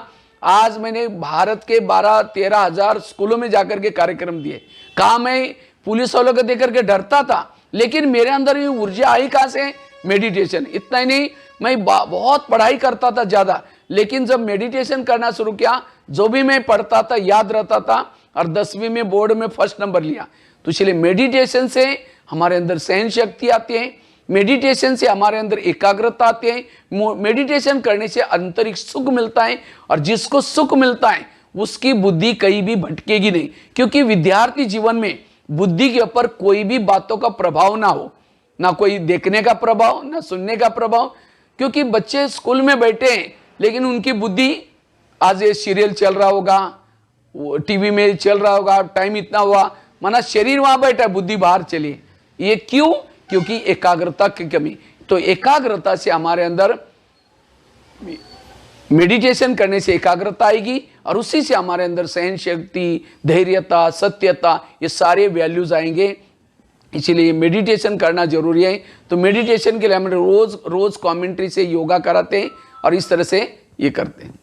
आज मैंने भारत के 12-13 हजार स्कूलों में जाकर के कार्यक्रम दिए। कहा मैं पुलिस वालों को देख करके डरता था, लेकिन मेरे अंदर ये ऊर्जा आई कहाँ से? मेडिटेशन। इतना ही नहीं, मैं बहुत पढ़ाई करता था ज़्यादा, लेकिन जब मेडिटेशन करना शुरू किया, जो भी मैं पढ़ता था याद रहता था, और 10वीं में बोर्ड में फर्स्ट नंबर लिया। तो इसलिए मेडिटेशन से हमारे अंदर सहन शक्ति आती है, मेडिटेशन से हमारे अंदर एकाग्रता आती है, मेडिटेशन करने से आंतरिक सुख मिलता है, और जिसको सुख मिलता है उसकी बुद्धि कहीं भी भटकेगी नहीं। क्योंकि विद्यार्थी जीवन में बुद्धि के ऊपर कोई भी बातों का प्रभाव ना हो, ना कोई देखने का प्रभाव, ना सुनने का प्रभाव। क्योंकि बच्चे स्कूल में बैठे हैं, लेकिन उनकी बुद्धि, आज ये सीरियल चल रहा होगा, टीवी में चल रहा होगा, टाइम इतना हुआ, माना शरीर वहां बैठा है, बुद्धि बाहर चली। ये क्यों? क्योंकि एकाग्रता की कमी। तो एकाग्रता से हमारे अंदर, मेडिटेशन करने से एकाग्रता आएगी, और उसी से हमारे अंदर सहन शक्ति, धैर्यता, सत्यता, ये सारे वैल्यूज आएंगे। इसीलिए मेडिटेशन करना जरूरी है। तो मेडिटेशन के लिए हम रोज कमेंट्री से योगा कराते हैं, और इस तरह से ये करते हैं।